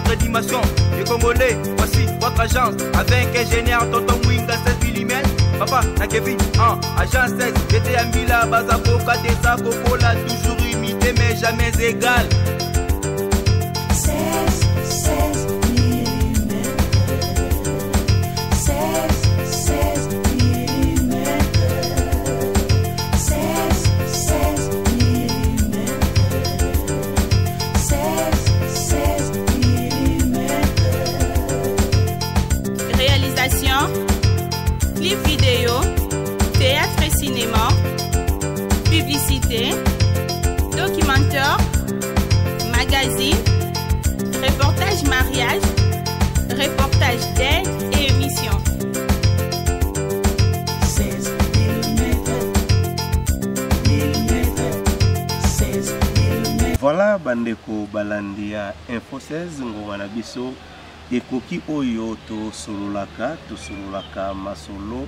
notre dimension. Les Congolais, voici votre agence. Avec ingénieur Tonton Winga 16 mm. Papa, na Kevin, agence 16. J'étais à Mila, Bazako, Kadesa, Cocola, toujours imité mais jamais égal. 16 mm. 16 mm. 16 mm. 16 mm. Réalisation, clip vidéo, théâtre et cinéma, publicité, documentaire, magazine, reportage mariage, reportage d'aide et émission. 16 mm. Voilà bandeko balandia info 16 ngoma na biso ekoki oyo to sololaka masolo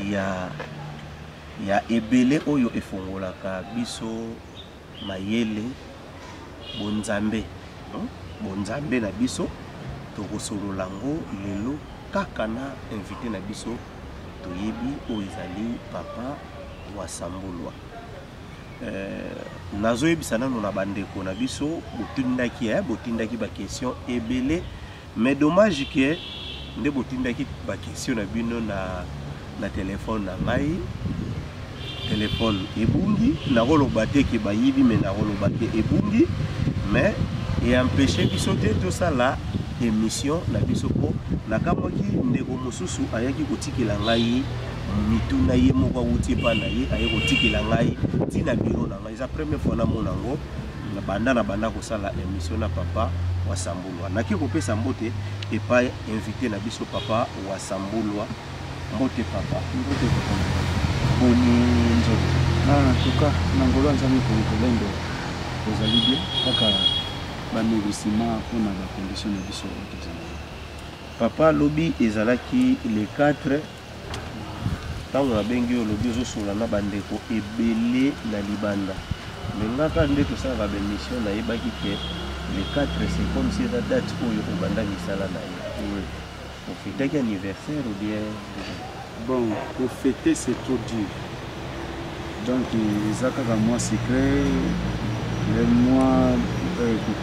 ya ebele oyo efongolaka biso mayele bonzambe na biso tokosololango lelo kaka na invité na biso toyebi oyo ezali papa wa Sambulwa. Nazoyebisa nano na bandeko na biso botindaki ba question ebele mais dommage que nde botindaki ba question na bino na téléphone na ngai téléphone ebungi na koloba te ke bayibi mais na koloba te ebungi mais et empêcher biso te to sala émission na biso po nakamwaki ndeko mosusu ayaki kotikela ngai mituna ye moko awuti pa na ye aye kotikela ngai tina biro na ngai za première fois na monango na banda kosala émission na papa wa Sambulwa naki kopesa mbote epai invité na biso papa wa Sambulwa mbote papa boni nzoto en tout cas nangolo nzami kolendo ozali bien kaka banégociement mpona bacondition na biso tozali. Papa lobi ezalaki le 4 ntango nabengi oyo lobi ozosola na bandeko ebele na libanda me ngaka nde tosalaka baémission nayebaki ke le 4 c'est comme si eza date oyo obanda misala na ye ofetaki anniversaire ou bien bon pour fêter c'est trop dur donc eza kaka mois secret le mois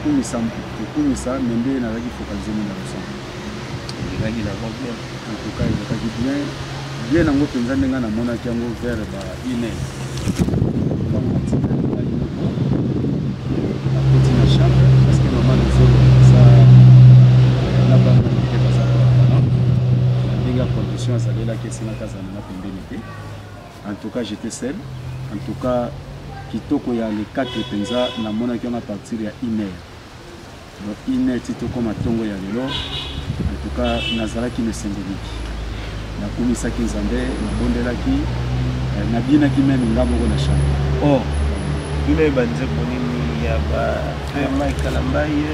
kokumisa mais nde nazalaki focaliser na losambo ezalaki nango bien en tout cas ezalaki bien nango mpenza ndenge namonaki yango vers ba 1 heure ntango natikali ngai moko nakoti na chambre parce que mama nazolo eza na bana te bazalaka ndenge ya condition azalelaki esenaka azala na pembeni te en tout cas j'étais seul en tout cas kitoko ya le 4 penza namonaki yango à partir ya 1 heure donc 1 heure ti tokoma ntongo ya lelo en tout cas nazalaki mesengeliki nakumisaki nzambe nabondelaki nabinaki meme nga moko na chambre bino banzembo nini ya Michael Ambaye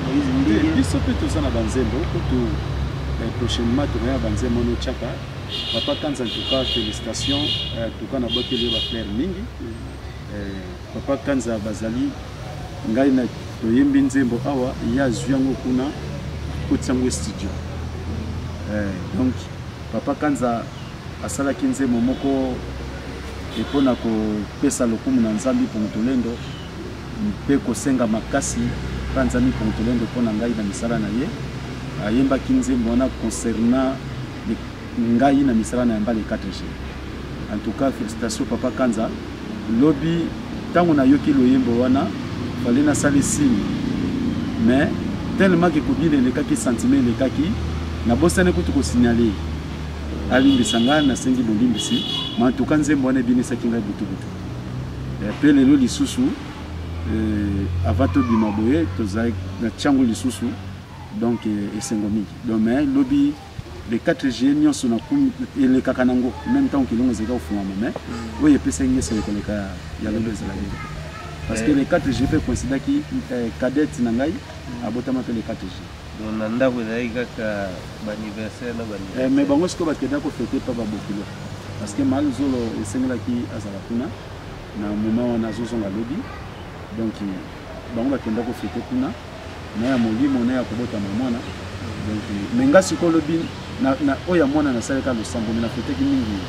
Moïse Mbili biso mpe toza na banzembo kutu prochainement tokoya banzembo no chaka papa Kanza en tout cas félicitations en tout cas naboteli ba frère mingi papa Kanza bazali ngai na toyembi nzembo awa ya zwiango kuna kotiango studio donc papa Kanza asalaki nzembo moko epona kopesa lokumu na nzambi mpo tolendo mpe kosenga makasi mpa nzambi mpo tolendo mpona ngai na misala na ye ayembaki nzembo wana concernant ngai na misala na yamba le 4G. En tout cas félicitations papa Kanza lobi tango na yoki loyembo wana fallait na sali signe mais tellement que kobile lekaki sentiment lekaki na bosane kutu ko signaler alimbisa nga na sengi bolimbisi mais en tout cas nzembo wana binisaki ngai butu et après lelo lisusu avant to bimaboye tozai na chango lisusu donc esengo mingi donc mais lobi le 4G nyonso na kum le kakanango même temps que longo zeka ofuma mais oye pesa ngese koleka ya lelo ezalaki parce que le 4G fait considérer qui cadette na ngai abotama pe le 4G donc nanda ko zai kaka anniversaire na bani mais bango siko bakeda ko fêter pa babokilo parce que mal zolo esengela ki azala kuna na moment wana zozonga lobi donc bango bakenda ko fêter kuna na ya molimo na ya kobota mwana donc menga sikolo bin na oya mwana na saleka losambo na feteki mingi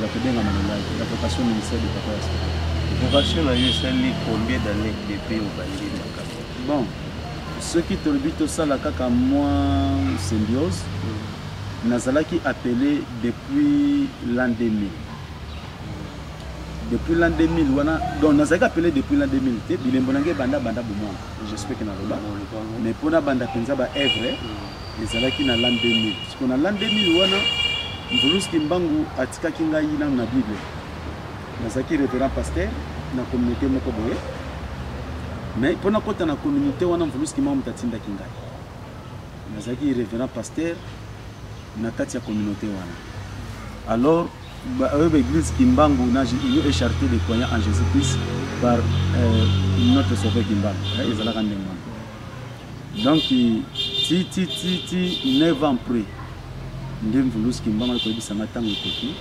la kebenga na la vocation ministère de papa ya santé. Vocation na yo sali combien d'années depuis au bandi makabo? Bon, ce qui tolobi to sala kaka moi symbiose nazalaki appelé depuis l'an 2000. Depuis l'an 2000 wana donc nazalaki appelé depuis l'an 2000 te bilembo nange banda bomona j'espère que na loba mais pona banda penza ba œuvre ezalaki na l'an 2000 parce que na l'an 2000 wana Mvuluski Mbangu atikaki ngai na Bible nazalaki révérend pasteur na communauté moko boye mais pona kota na communauté wana Mvuluski Mbangu mutatindaki ngai nazalaki révérend pasteur na kati ya communauté wana. Alors l'église Kimbangu il est charité de croyants en Jésus-Christ par notre sauveur Kimbangu. Donc ti 9 ans après ndé Mvuluski Kimbangu akoyebisanga ntango ekoki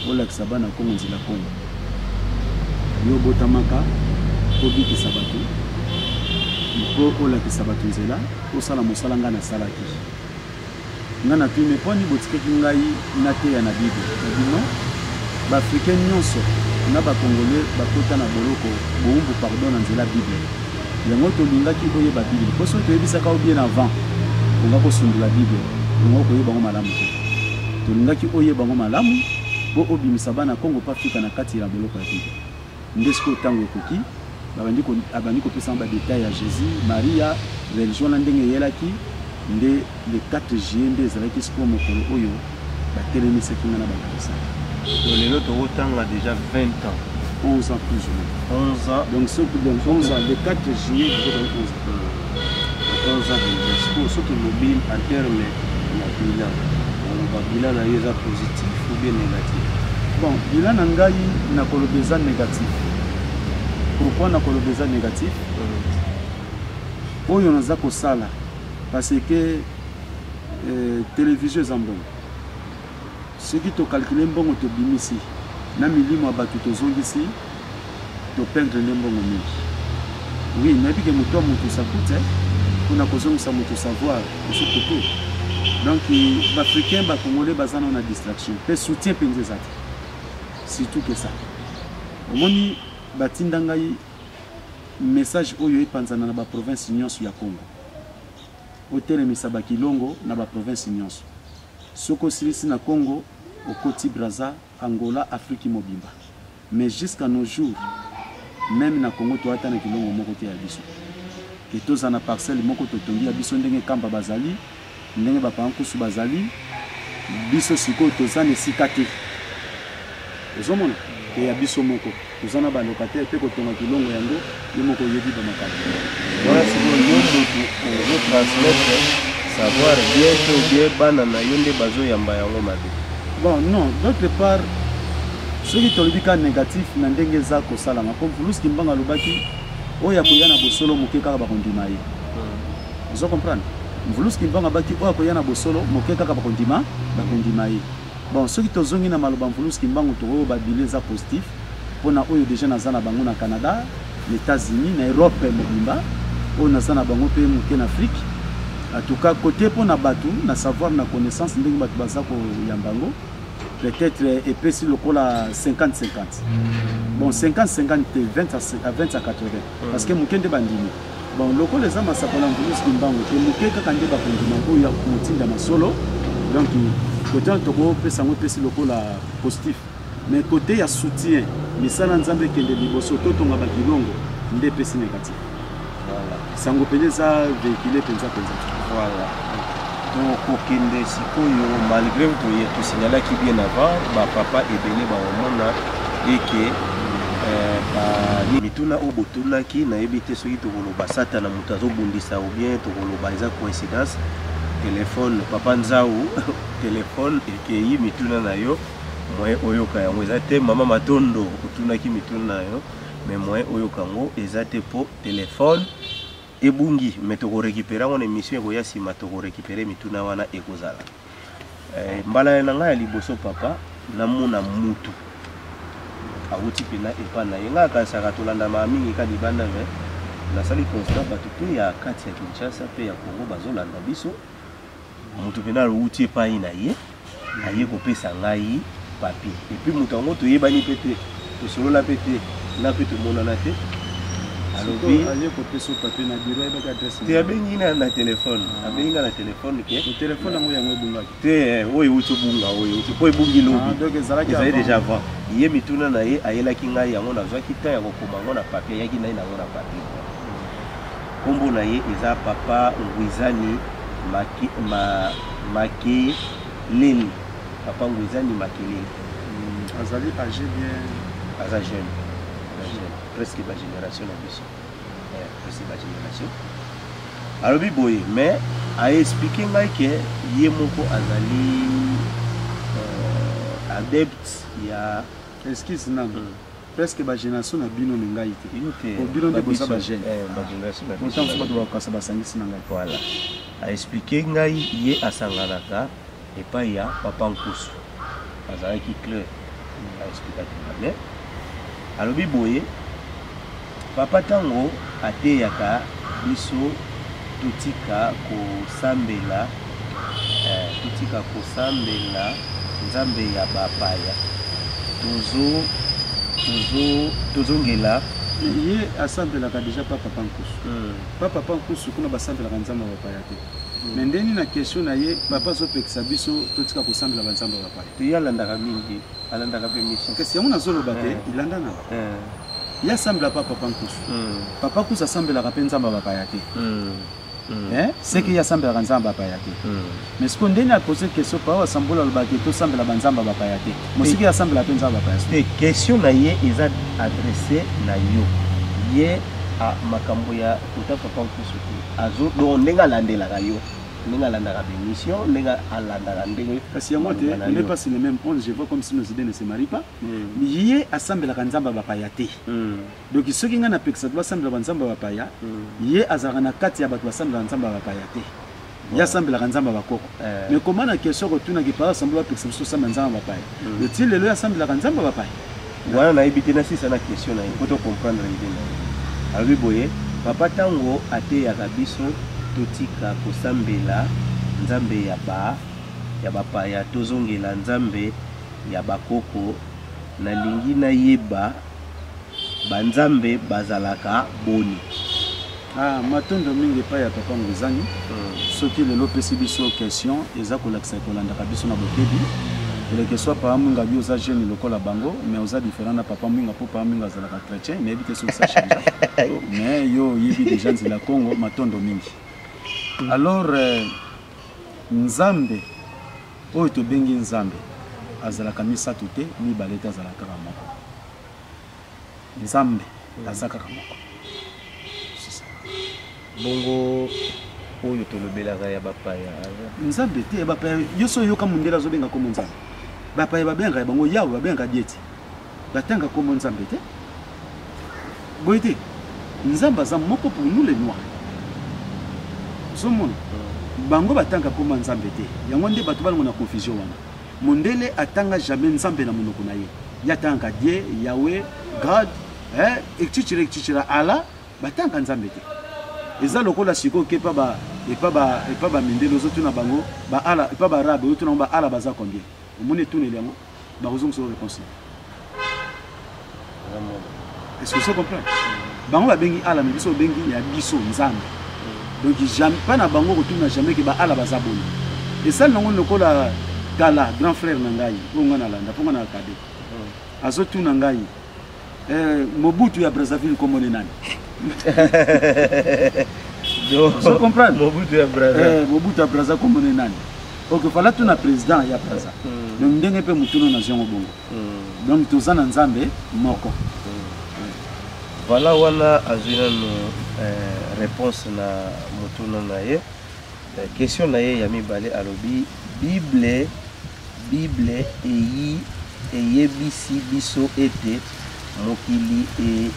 olakisa bana Kongo nzela Kongo yo botamaka kobikisa bato mpo olakisa bato nzela osala mosala nga nasalaki ngana pime poni botikaki ngai na te ya na Bible non ba africain nyonso na ba congolais bakota na boloko boumbu pardon na nzela Bible yango tolingaki koyeba Bible poso toyebisaka bien avant onga kosundula Bible onga koyeba ngo malamu tolingaki oyeba ngo malamu bo obimisa bana Kongo pa Afrika na kati ya boloko ya Bible ndesko tango ekoki abandi kopesa ba détails ya Jésus Maria religion na ndenge yelaki nde le 4 juillet nde ezalaki siko mokolo oyo batelemisaki nga na bakanisa. Lelo tokotanga déjà 20 ans. 11 ans plus ou moins. 11 ans. Donc 11 ans, le 4 juillet, 11 ans déjà. Surtout mobile en termes de bilan. Le bilan est positif ou bien négatif? Bon, bilan nangai na kolobeza négatif. Pourquoi na kolobeza négatif? Oyo naza kosala parce que télévision zambongo ce qui to calculer mbongo to bimisi na milimo abatu to zongisi to perdre mbongo mingi. Oui, mais puis que muto muto ça coûte kuna kozongisa muto savoir ce côté. Donc les africains ba congolais bazana na distraction pe soutien penze ça surtout que ça omoni batinda ngai message oyo epanzana na ba province nyonso ya Congo hôtel Misaba Kilongo na ba province nyonso soko silisi na Congo au Koti Braza Angola Afrique mobimba mais jusqu'à nos jours même na Congo to ata na Kilongo moko te ya biso ke toza na parcelle moko to tongi ya biso ndenge kamba bazali ndenge ba pankusu bazali biso siko toza ne sikate ozomona ke ya biso moko toza na ba locataire pe ko tonga Kilongo yango ye moko yebi ba makala. Voilà, c'est bon, nous transmettre savoir bien que bien banana yonde bazo yamba yango mabe. Bon, non, d'autre part, ce qui est négatif, na ndenge za ko sala ma comme Mvuluski Mbangu alobaki oya koyana bosolo moke kaka bakondima ye. Vous comprenez? Mvuluski Mbangu abaki oya koyana bosolo moke kaka bakondima ye. Bon, ce qui tozongi na maloba Mvuluski Mbangu to oyo babileza positif pona oyo déjà nazana bango na Canada, les États-Unis, na Europe mobimba. On a ça na bango pe muke na Afrique. En tout cas côté pour na batu na savoir na connaissance ndenge batu bazako yambango peut-être epesi lokola 50-50. Bon 50-50 20 à 80 parce que muke nde bandimi. Bon lokola les ama sakola Mvuluski Mbangu ke muke kaka nde bakondima ko ya kutinda masolo donc côté to ko pesa ngo pesi lokola positif mais côté ya soutien misala nzambe kende liboso to tonga bakilongo nde pesi négatif. Sango peneza véhiculé penza. Voilà. Donc kokende sikoyo malgré to signala ki bien avant ba papa ebele ba omona eke ba mituna obotuna ki na ebite soki to koloba sata na mutazo bundisa ou bien to koloba eza coïncidence téléphone papa nzao téléphone eke yi mituna na yo moye oyoka yango eza te mama matondo otuna ki mituna na yo mais moye oyoka ngo eza te po téléphone ebungi mais to récupérer mon émission ko ya sima to récupérer mituna wana ekozala mbala na nga ya liboso papa namuna mutu awuti pena epa na yenga ka saka tolanda ma mingi ka libanda me nasali constat bato mpe ya kati ya Kinshasa mpe ya Congo bazolanda biso moto mpena alouti epai na ye aye kopesa ngai papier epuis moto yango toyebani mpe te tosolola mpe te na mpe tomonana te alobi aye kopesa papier na bureau ayebaki adresse te abengi na telefone abengi nga na telefone ke telefone yango yango ebungaki te oyo euti obunga oyo euti mpo ebungi lobi donc ezalaki ezali déjà avant ye mituna na ye ayelaki ngai yango nazwaki ta ya kokoma yango na papier ayaki nai nango na papier kombo na ye eza papa Ngwizani Makelele papa Ngwizani Makelele azali âgé bien aza jeune presque ba génération na biso presque ba génération alobi boye mais aexplike ngai ke ye moko azali adepte ya excuse nanga presque ba génération na bino na ngai te te bino nde boza ba jeune ba génération na autant so bato bakasa basangisi na ngai voilà aexplike ngai ye asanganaka epai ya papa Nkusu azalaki clair aexplikaki bien alobi boye papa tango ateyaka biso totika kosambela nzambe ya bapaya tozongela ye asambelaka déjà pa papa Nkusu pa papa Nkusu kuna basambelaka nzambe ya bapaya te mais ndeni na question na ye papa azopekisa biso totika kosambela banzambe ya bapaya te ye alandaka mingi alandaka mpe mission kasi yango nazoloba te ilandanaka ye asambela pa papa Nkusu papa Nkusu asambelaka mpe nzambe ya bapaya te seke ye asambelaka nzambe ya bapaya te mais siko ndeni apose question pa oyo asambola alobaki tosambela banzambe ya bapaya te mosiki ye asambela mpe nzambe ya bapaya te question na ye eza adresse na yo ye makambo ya kota papa Nkusu te donc ndenge alandelaka yo ndenge alandaka bémission ndenge alandaka ndenge kasi yango te on n'est pas sur le même point je vois comme si nos idées ne se marient pas ye asambelaka nzambe ya bapaya te donc soki ngai napekisa to basambela banzambe ya bapaya ye azalaka na kati ya bato basambela nzambe ya bapaya te ye asambelaka nzambe ya bakoko mais comment na question kotunaki pa asambela bapekisa biso osambela nzambe ya bapaya eti lelo ye asambelaka nzambe ya bapaya wana nayebi te nasisa na question na ye po tocomprendre idée na ye alobi boye papa ntango ateyaka biso totika kosambela nzambe ya bapaya tozongela nzambe ya bakoko nalingi nayeba banzambe bazalaka boni matondo mingi epai ya papa Ngwizani soki lelo opesi biso question eza kolakisa kolandaka biso na bokebi eleke soit papa mwinga bi oza jeune lokola bango mais oza différent na papa mwinga po papa mwinga azalaka chrétien nayebi te soki ça change mais yo oyebi déjà nzela Congo matondo mingi alors nzambe oyo tobengi nzambe azalaka misato te mibale te azalaka kaka moko nzambe aza kaka moko bongo oyo tolobelaka ya bapaya nzambe te bapaya yo so yoka mundela azobenga komo nzambe bapaya babengaka bango yawe babengaka dieti batanga komo nzambe te boye te nzambe aza moko pour nous les noirs somona bango batanga komo nzambe te yango nde bato balongo na confusion wana mondele atanga jamais nzambe na monoko na ye yatanga die yawe god ekchichira ala batanga nzambe te eza lokola siko ke pa ba mindelo ozotuna bango ba ala pa ba arabe ozotuna ba ala baza combien omoni tuneli yango bakozonga so réponse est-ce que vous comprenez bango babengi ala mais biso bengi ya biso nzambe donc jamais pas na bango kotuna jamais ke ba ala baza boni et ça nango lokola kala grand frère na ngai bonga na landa ponga na kade azotuna ngai Mobutu ya Brazzaville komone nani vous comprenez Mobutu ya Brazzaville Mobutu ya Brazzaville komone nani ok fala tuna président ya Brazza donc ndenge pe mutuno na zongo bongo donc tozana nzambe moko voilà wana azwina no réponse na mutuno na ye question na ye ya mibale alobi bible eyebisi biso ete mokili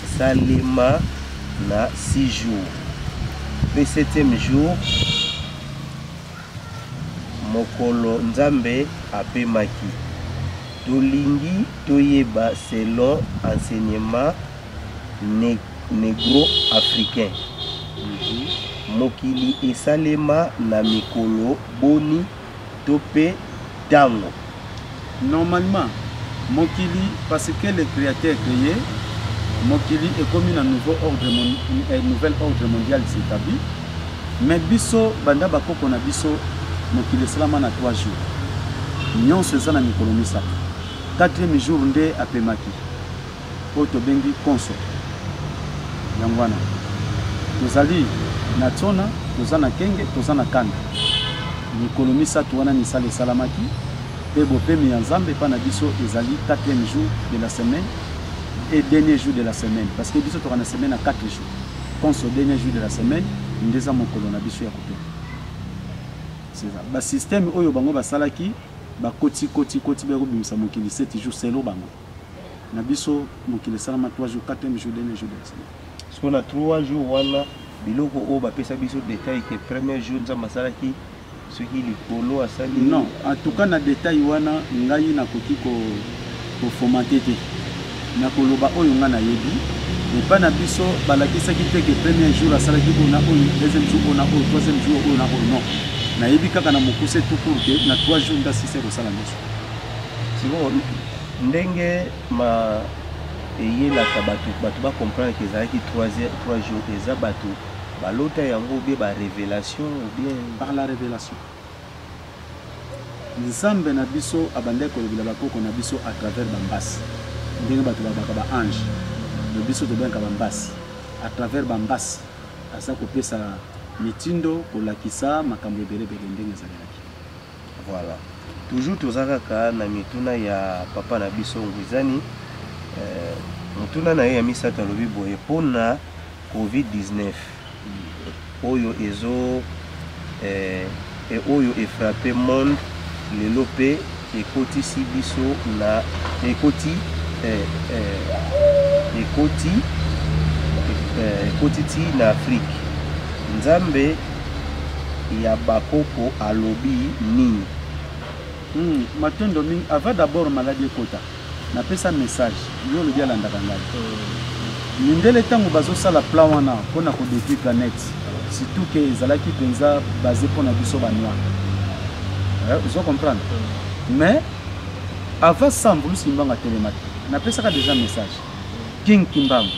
esalema na 6 jours le 7e jour mokolo nzambe apemaki tolingi toyeba selon enseignement négro africain. Mokili esalema na mikolo boni tope tango. Normalement, Mokili, parce que le créateur créé, Mokili est comme un nouvel ordre mondial s'établit. Mais biso banda bakoko na biso Mokili salama na 3 jours. Nyon se zana mikolo misa. 4e jour nde apemaki. Oto bengi konso. Yangwana. Tozali na tsona, tozana kenge, tozana kanda. Mikolo misa tuwana ni sale salamaki. Pebo pemi ya Nzambe pa na biso ezali 4e jour de la semaine et dernier jour de la semaine. Parce que biso tokana semaine à 4 jours. Konso dernier jour de la semaine, ndeza mokolo na biso ya kope. C'est ça. Ba système oyo bango basalaki ba koti beko bimisa mokili 7 jours selo bango. Na biso mokili salama 3 jours 4e jour dernier jour de la semaine. Ce qu'on a 3 jours wana biloko o ba pesa biso détail que premier jour nzamba salaki ce qui likolo asali. Non, en tout cas na détail wana ngai na koki ko formater te. Na koloba oyo nga na yebi. Et pas na biso balakisaki te que premier jour asalaki ko na oyo, deuxième jour ko na oyo, troisième jour ko na oyo, non. Na yebi kaka na mokuse tout court que na 3 jours nda sise ko sala biso. Sinon ndenge ma eyelaka bato ba comprendre que ezalaki 3 jours eza bato balota yango ou bien ba révélation ou bien par la révélation. Nzambe na biso abande ko lebila bakoko na biso à travers bambasi. Ndenge bato babaka ba ange. Le biso to benka bambasi. À travers bambasi. Asa ko pesa mitindo ko lakisa makambo ebele ndenge ezalaki. Voilà. Toujours tozaka na mituna ya papa na biso ngwizani. Mutuna na ye ya misata lobi boye pona COVID-19. Oyo ezo oyo frappé monde lelo pe ekoti si biso na ekoti ti na Afrique. Nzambe ya bakoko alobi nini? Matendo mingi avant d'abord maladie kota. Na pesa message yo le dia landa kangala. Mindele tango bazo sala plan wana pona ko détruire planète. Surtout que ezalaki penza basé pona biso ba noir. Vous comprenez? Mais avant ça Mbulus Kimbanga télémati. Na pesa ka déjà message. King Kimbanga.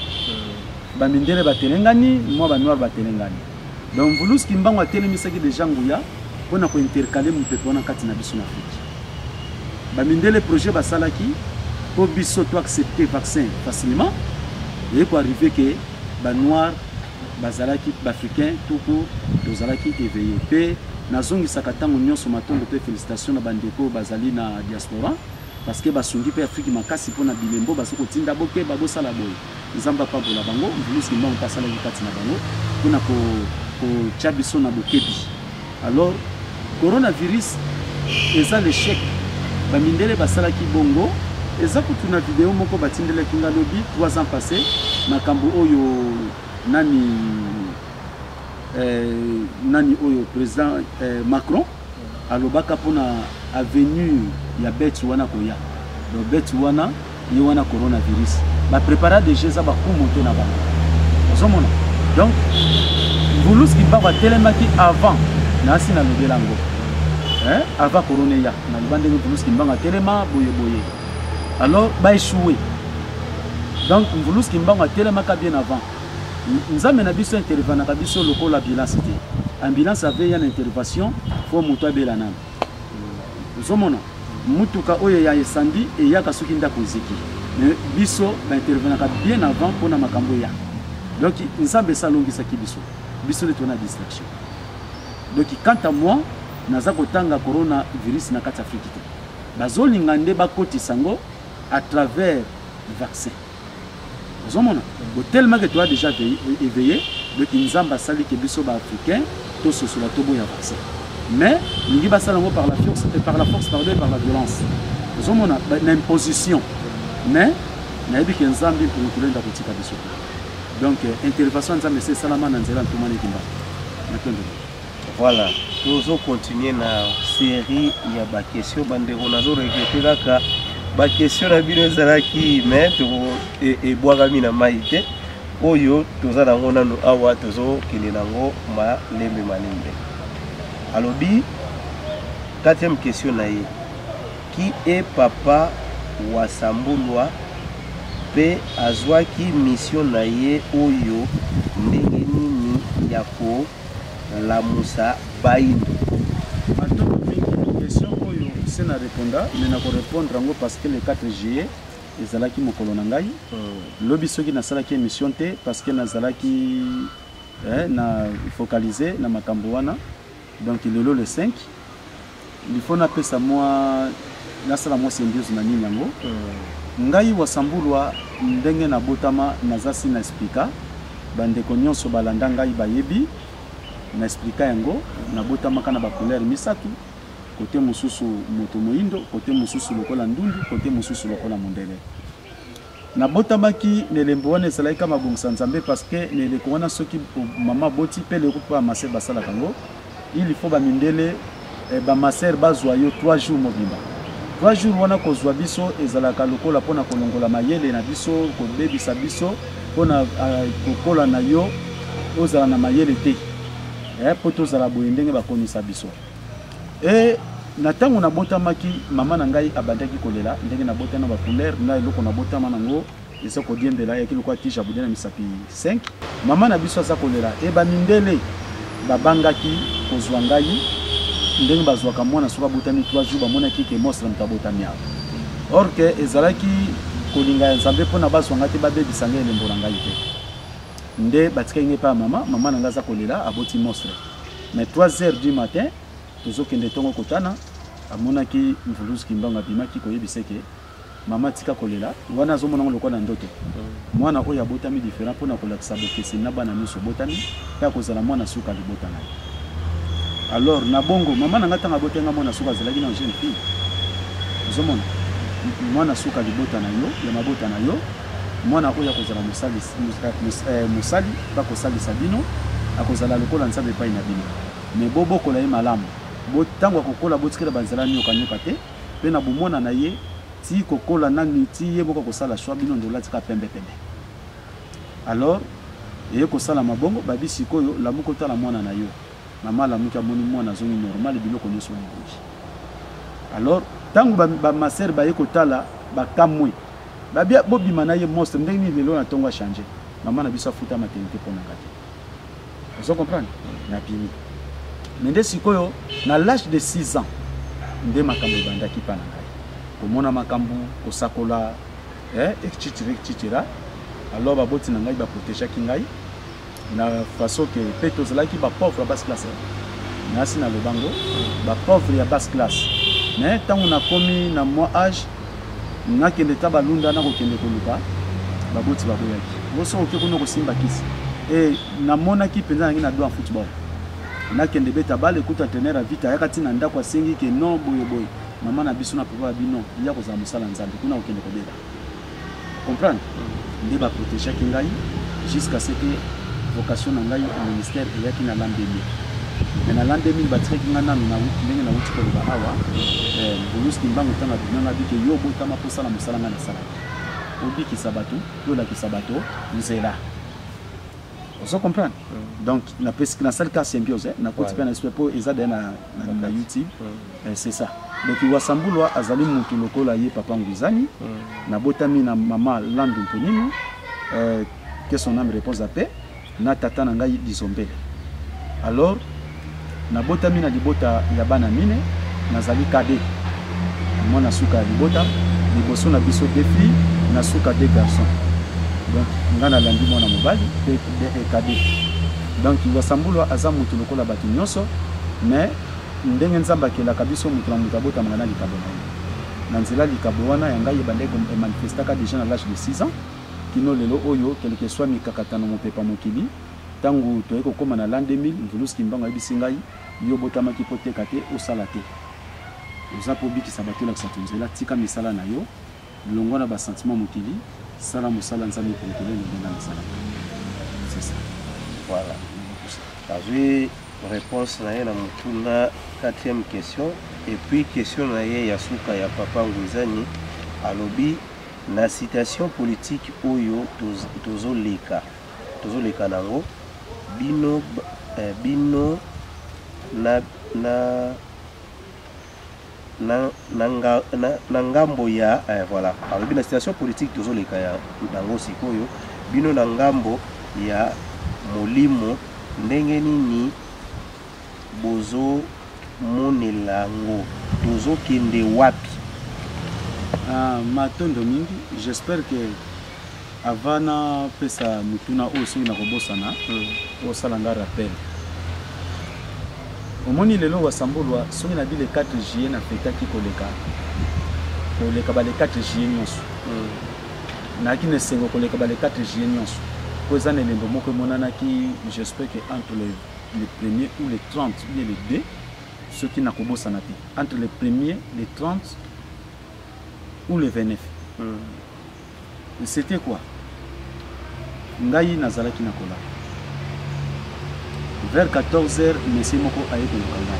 Ba mindele ba telengani, moi ba noir ba telengani. Donc Mbulus Kimbanga télémisaki déjà nguya pona ko intercaler mu pepe wana kati na biso na Afrique. Ba mindele projet ba salaki pour biso to accepter vaccin facilement et pour arriver que ba noir bazalaki africain tout court dozalaki éveillé pe nazongi sakatango nyonso matongo pe félicitations na bandeko bazali na diaspora parce que basungi pe Afrique makasi pona bilembo basoko tinda boke babo sala boy nzamba pa bola bango Mbulus Kimbanga ka sala kati na bango pona ko chabiso na bokebi. Alors coronavirus eza l'échec ba mindele basalaki bongo. Eza kutuna vidéo moko batindele kinga lobi 3 ans passés makambo oyo nani oyo président Macron alobaka pona avenue ya bête wana koya. Do bête wana ni wana coronavirus. Ba préparer déjà za ba kumoto na ba. Ozomona. Donc Mbulus Kimbanga telemaki avant na sina lobelango. Avant corona ya na libande Mbulus Kimbanga telema boye. Alors, bah échoué. Donc, Mbulus Kimbanga telemaka bien avant. Nzambe na biso intervenant na biso loko la ambulance. Ambulance avait une intervention pour mutu abela nana. Zomona. Mutuka oyo ya esandi et ya kasuki ndako eziki. Mais biso ba intervenant bien avant pour na makambo ya. Donc, Nzambe salongisa ki biso. Biso le tona distraction. Donc, quant à moi, naza kotanga coronavirus na kati Afrique. Bazolinga nde bakoti sango à travers le vaccin. Vous avez tellement que tu as déjà éveillé, donc Nzamba sali que biso ba africain, tout ce sur la tobo ya vaccin. Mais nous ba salango par la force et par la violence. Vous avez une imposition. Mais na yebi que Nzambi pour nous da kotika biso. Donc intervention Nzambe c'est salama na nzela ntumane kimba. Voilà, nous continuer na série ya ba question bandeko nazo regretter kaka ba question na bino zalaki mais to e boaka mina maite oyo toza nango nano awa tozokende nango malembe. Alobi 4e question na ye. Qui est papa wa Sambulwa pe azwaki mission na ye oyo ndenge nini ya ko lamusa bayindo? Atoko mingi question oyo c'est na répondre mais na ko répondre ngo parce que le 4 juillet ezalaki mokolo na ngai lobi soki nasalaki émission te parce que nazalaki na focaliser na makambo wana donc lelo le 5 il faut na pesa moi nasala moi symbiose na nini yango ngai wa Sambulwa ndenge na botama nazasi na explica bandeko nyonso balanda ngai bayebi na explica yango na botama kana ba couleur misatu côté mususu moto moindo côté mususu lokola ndundu côté mususu lokola mondele na botamaki nelembo wana ezalaki kama bongisa nzambe parce que neleko wana soki mama boti pe le kupa maser basala kango il faut ba mindele ba maser bazwa yo 3 jours mobimba 3 jours wana kozwa biso ezalaka lokola pona kolongola mayele na biso ko bebisa biso pona kokola na yo ozala na mayele te poto zala boye ndenge bakonisa biso na tango na botamaki mama na ngai abandaki kolela ndenge na botana ba couleur na eloko na botama nango eza ko diembela ya kiloko atisha budena misapi 5 mama na biso aza kolela ba mindele babangaki kozwa ngai ndenge bazwaka mwana soka botami 3 jours bamonaki ke mosla mtabotami awa or que ezalaki kolinga ya nzambe mpona bazwanga te babebisa ngai elembo na ngai te nde batikaki ngai pa mama na ngai aza kolela aboti mosla mais 3h du matin tozokende tongo kotana amonaki mvuluzi kimbango abimaki koyebisa ke mama tika kolela wana azomona lokwa na ndoto mwana oyo abotami différent mpona kolakisa bokesi na bana nyonso botami mpe akozala mwana suka libotana alors na bongo mama na ngai ntango abotenga mwana suka azalaki na jeune fille ozomona mwana suka libota na yo ya mabota na yo mwana oyo akozala mosali bakosalisa bino akozala lokola nzambe epai na bino mais bobokola ye malamu tango akokola botikela banzela nyoka te mpe na bomona na ye ti kokola nani ti ye moko kosala shwa bino ndola tika pembe alors eye kosala mabongo babi sikoyo lamuki otala mwana na yo mama lamuki amoni mwana azongi normal biloko nyonso ebongi alors tango bamaser baye kotala bakamwe babia bobima na ye monstre ndenge nini lelo na ntongo achange mama na biso afuta maternité mpo na nga te ozo comprendre na bimi mais nde sikoyo na l'âge de 6 ans nde makambo ebandaki mpa na ngai komona makambo kosakola etc. alors baboti na ngai baprotégeaki ngai na façon ke mpe tozalaki bapauvre ya basse classe nasi na lobango bapauvre ya basse classe mais ntango nakomi na moi âge nakende ta balunda nakokende koluka baboti baboyaki oso oke kuna kosimba kisi namonaki mpenza nangi na do en football nakende beta bale kuta tenera vita yakati na ndako asengi ke non boye mama na biso na papa bino ya kozala mosala nzambe kuna okende kobela comprendre nde baprotégaki ngai jusqu'à ce que vocation na ngai au ministère eyaki na l'an 2000 mais na l'an 2000 batikaki nga nanu ndenge na wuti koloba awa boluski mbango ntango bino nabiki yo botama mposala mosala nga nasalaki obikisa bato yolakisa bato nzela ozo comprendre donc na sali ka symbiose na koti pe na esprit po eza de na YouTube c'est ça donc wa Sambulwa azali mutu lokola ye papa nguzani na botami na mama Landu Mponino que son âme repose à paix na tata na ngai Dizombele alors na botami na libota ya bana mine nazali kade mwana suka libota liboso na biso deux filles na suka deux garçons donc ngana landi mwana mobali pe kade donc wa Sambulwa aza mutu lokola bato nyonso mais ndenge nzamba kelaka biso mutu na mutu abota mangana likabo na nzela likabo wana ya ngai ebandeki manifestaka déjà na l'âge de 6 ans kino lelo oyo quel que soit mikakatano mopepa mokili tango toye kokoma na l'an 2000 mvuluski mbango ayebisi ngai yo botamaki mpo teka te osala te oza mpo bikisa bato olakisa tonzela tika misala na yo longwa na basentiment mokili sala mosala nzambe konkele lobenda misala c'est ça voilà azwi réponse na ye na motuna 4e question et puis question na ye ya suka ya papa Nguzani alobi na citation politique oyo tozoleka tozoleka nango bino bino na ngambo ya voilà alors bino situation politique tozoleka ya nango sikoyo bino na ngambo ya molimo ndenge nini bozo monelango tozokende wapi? Matondo mingi, j'espère que avant pesa mutuna oso na kobosana o salanga rappel. Omoni lelo wasambulwa soki na bile 4 juillet na feta ki koleka ba le 4 juillet nyonso. Na ki ne sengo koleka ba le 4 juillet nyonso. Poza ne lembo moko monana ki j'espère que entre les premiers ou les 30 ou les 2 ceux qui na kobosana te. Entre les premiers, les 30 ou les 29. C'était quoi? Ngai nazalaki na kola. Vers 14h, monsieur moko aye ko lokanga.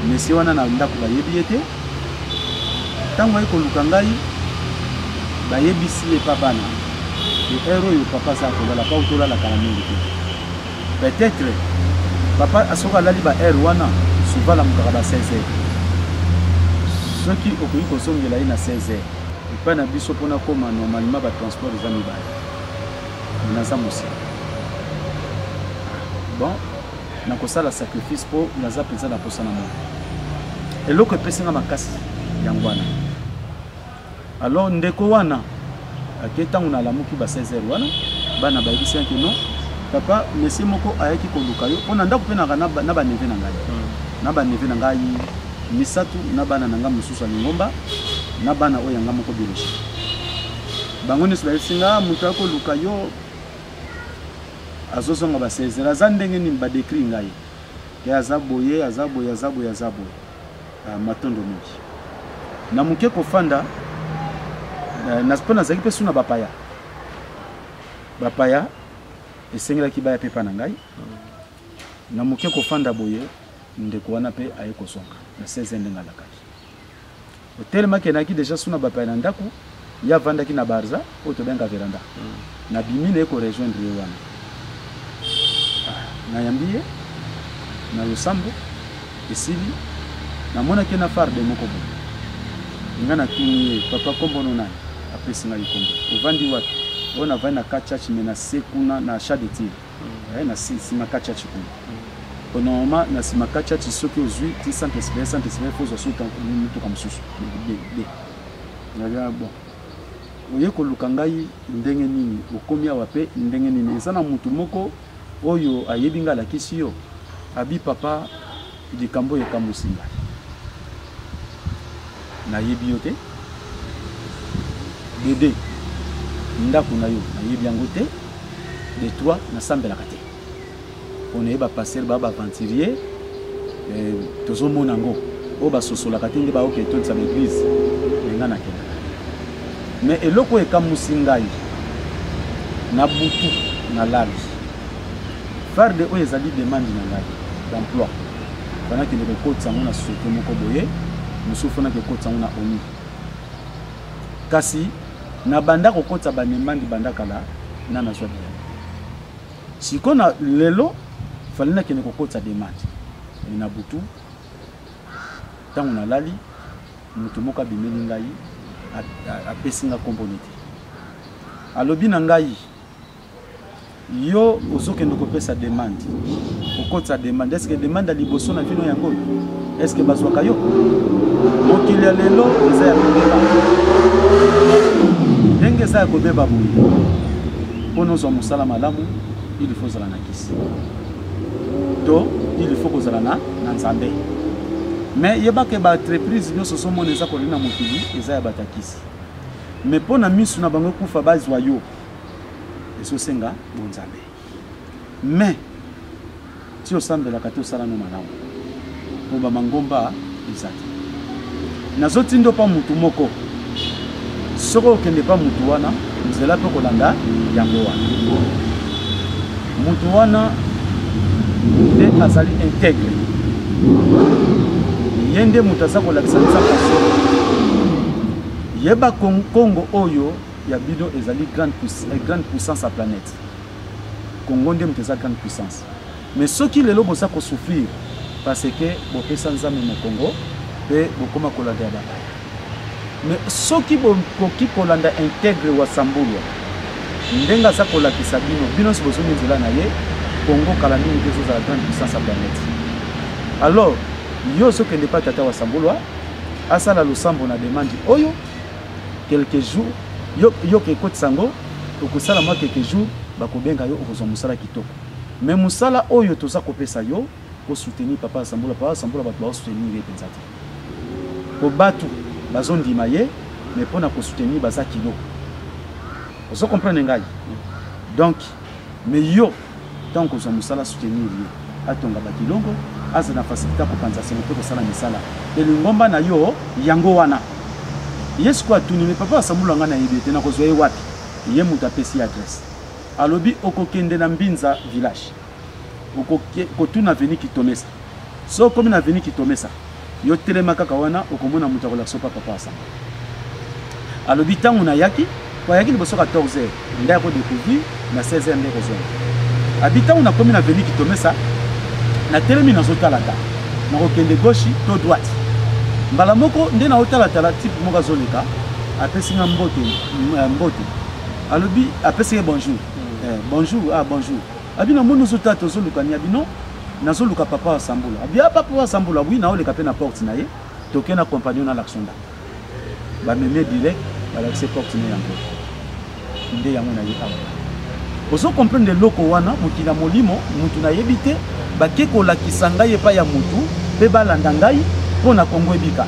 Monsieur wana na ndako ba yebi ete. Tango aye ko lokanga ba yebisi e papa na. Le héros yo papa sa ko la pa utola la kalamingi. Peut-être papa asoka lali ba héros wana souvent la mukaka ba 16h. Ceux qui okoyi ko songela ina 16h. Pas na biso pona koma normalement ba transport des amis ba. Naza musi. Bon, na kosala sacrifice pour naza penza na posa na mo. Eloko pesinga makasi yangwana. Alors ndeko wana aketa una lamuki ba 16h wana bana ba yebisi que non papa monsieur moko ayaki koluka yo pona ndako pe na ba neve na ngai. Na ba neve na ngai misatu na bana nanga mususu ngomba na bana oyo yanga moko biloshi. Bango ne sala singa mutu akoluka yo azosonga ba 16 aza ndenge nini ba décrit ngai ya azaboye matondo mingi na muke kofanda na spona zaki pe suna bapaya esengela ki baya pepa na ngai na muke kofanda boye ndeko wana pe aye kosonga na 16 ndenga la kaki hotel make na ki déjà suna bapaya na ndako ya vanda ki na barza oto benga veranda na bimine ko rejoindre wana na yambie na yosambo esili na mona ke na farde moko bo ngana tuni papa kombo no nani apesi ngai kombo ovandi wapi ona vana ka church mena sekuna na shadeti na sima ka church kuna onoma na sima ka church soki ozui ti santé faut zo suta mutu comme susu de na bon oye ko lukangai ndenge nini okomi awa pe ndenge nini sana mutu moko oyo ayebinga la kisio abi papa di kambo ya kamusinga na yebi yote dede ndako na yo na yebi yango te de toi na sambela kate on est ba passer ba aventurier tozo monango o ba sosola kate nde ba oke to sa l'église ngana kena mais eloko e kamusinga na butu na lali farde oyo ezali demande na ngai d'emploi bana ki ndeko kotsa ngona société moko boye musufu na ke kotsa ngona oni kasi na banda ko kotsa ba demande banda kala na na zwa bien sikona lelo falina ke ndeko kotsa demande na butu tango na lali mutu moko bimeli ngai apesinga componente alobi na ngai yo ozokende kopesa demande okotsa demande est-ce que demande à liboso na vino yango est-ce que bazwaka yo mokili ya lelo eza ya kobeba ndenge eza ya kobeba boye mpo nozwa mosala malamu il faut zala na kisi to il faut kozala na nzambe mais yebake ba entreprise nyonso somona eza kolina mokili eza ya batakisi mais mpo na misu na bango kufa bazwa yo esosenga bonzambe mais ti osambela kati osala no malamu po ba mangomba izaki nazotindo pa mutu moko soko okende pa mutu wana nzela pe kolanda yango wana mutu wana nde azali intègre yende mutu aza kolakisa nzambe yeba kongo oyo ya bino ezali grande puissance à planète. Congo ndem teza grande puissance. Mais ceux qui lelo boza ko souffrir parce que bopesa nzambe mo Congo pe bokoma kolanda ba. Mais ceux qui bokoki kolanda intègre wa sambulwa ndenga sa kolakisa bino so bozoni nzela na ye Congo kala mingi kezo za grande puissance à planète. Alors yo so kende pa tata wa sambulwa asala losambo na demande oyo quelques jours yo ke kotsango okusala mwa quelques jours bakobenga yo okozwa musala kitoko. Mais musala oyo toza kopesa yo ko soutenir papa Sambula bato ba soutenir ye penza te. Ko batu bazondima ye mais pona ko soutenir baza kilo. Vous comprenez ngai? Donc mais yo tant que musala soutenir ye atonga bakilongo aza na facilité ko panza se ko sala misala. Et le ngomba na yo yango wana. Yesu kwa tuni me papa Sambula ngana yebete na ko zoe wapi? Ye muta pesi adresse. Alobi okokende na Mbinza village. Okotuna veni kitomesa. So comme na veni kitomesa. Yo telema kaka wana okomona muta ko lakso papa sa. Alobi tangu na yaki, kwa yaki liboso 14h, nda ko découvrir na 16h ndeko zo. Habitant on a komi na veni kitomesa. Na telemi na zotala ta. Na okende gauche to droite. Mbala moko nde na otala tala type moka zoleka. Apesi nga mbote. Alobi apesi bonjour. Bonjour, bonjour. Abi na mono zota to zoluka ni abino na zoluka papa Sambula. Abi papa Sambula oui na ole kapena porte na ye. Toke na compagnon na l'action da. Ba meme direct ba la se porte na yango. Nde yango na ye awa. Ozo comprendre loko wana mukila molimo mutu na yebite ba keko la kisanga ye pa ya mutu pe balanda ngai pona Kongo ebika.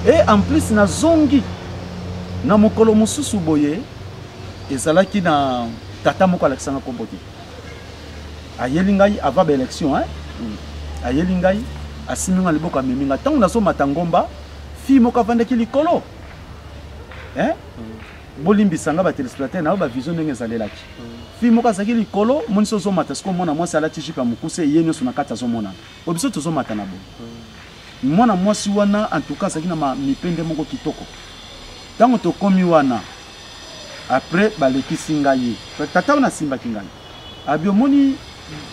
Et en plus na zongi na mokolo mususu boye ezalaki na tata moko Alexandre Komboki. Ayeli ngai avant l'élection hein. Ayeli ngai asiminga liboka meminga tangu naso matangomba fi moko avandaki likolo. Hein? Bolimbi sanga ba téléspectateur na ba vision ndenge ezalelaki. Fi moko azaki likolo moniso zo mata sko mona mwasi alati jipa mukuse yenyo sona kata zo mona. Obiso tozo mata na bo. Mwana mwasi wana en tout cas azaki na mipende moko kitoko. Tango to komi wana après baleki singaye tata na simba kingai abiomoni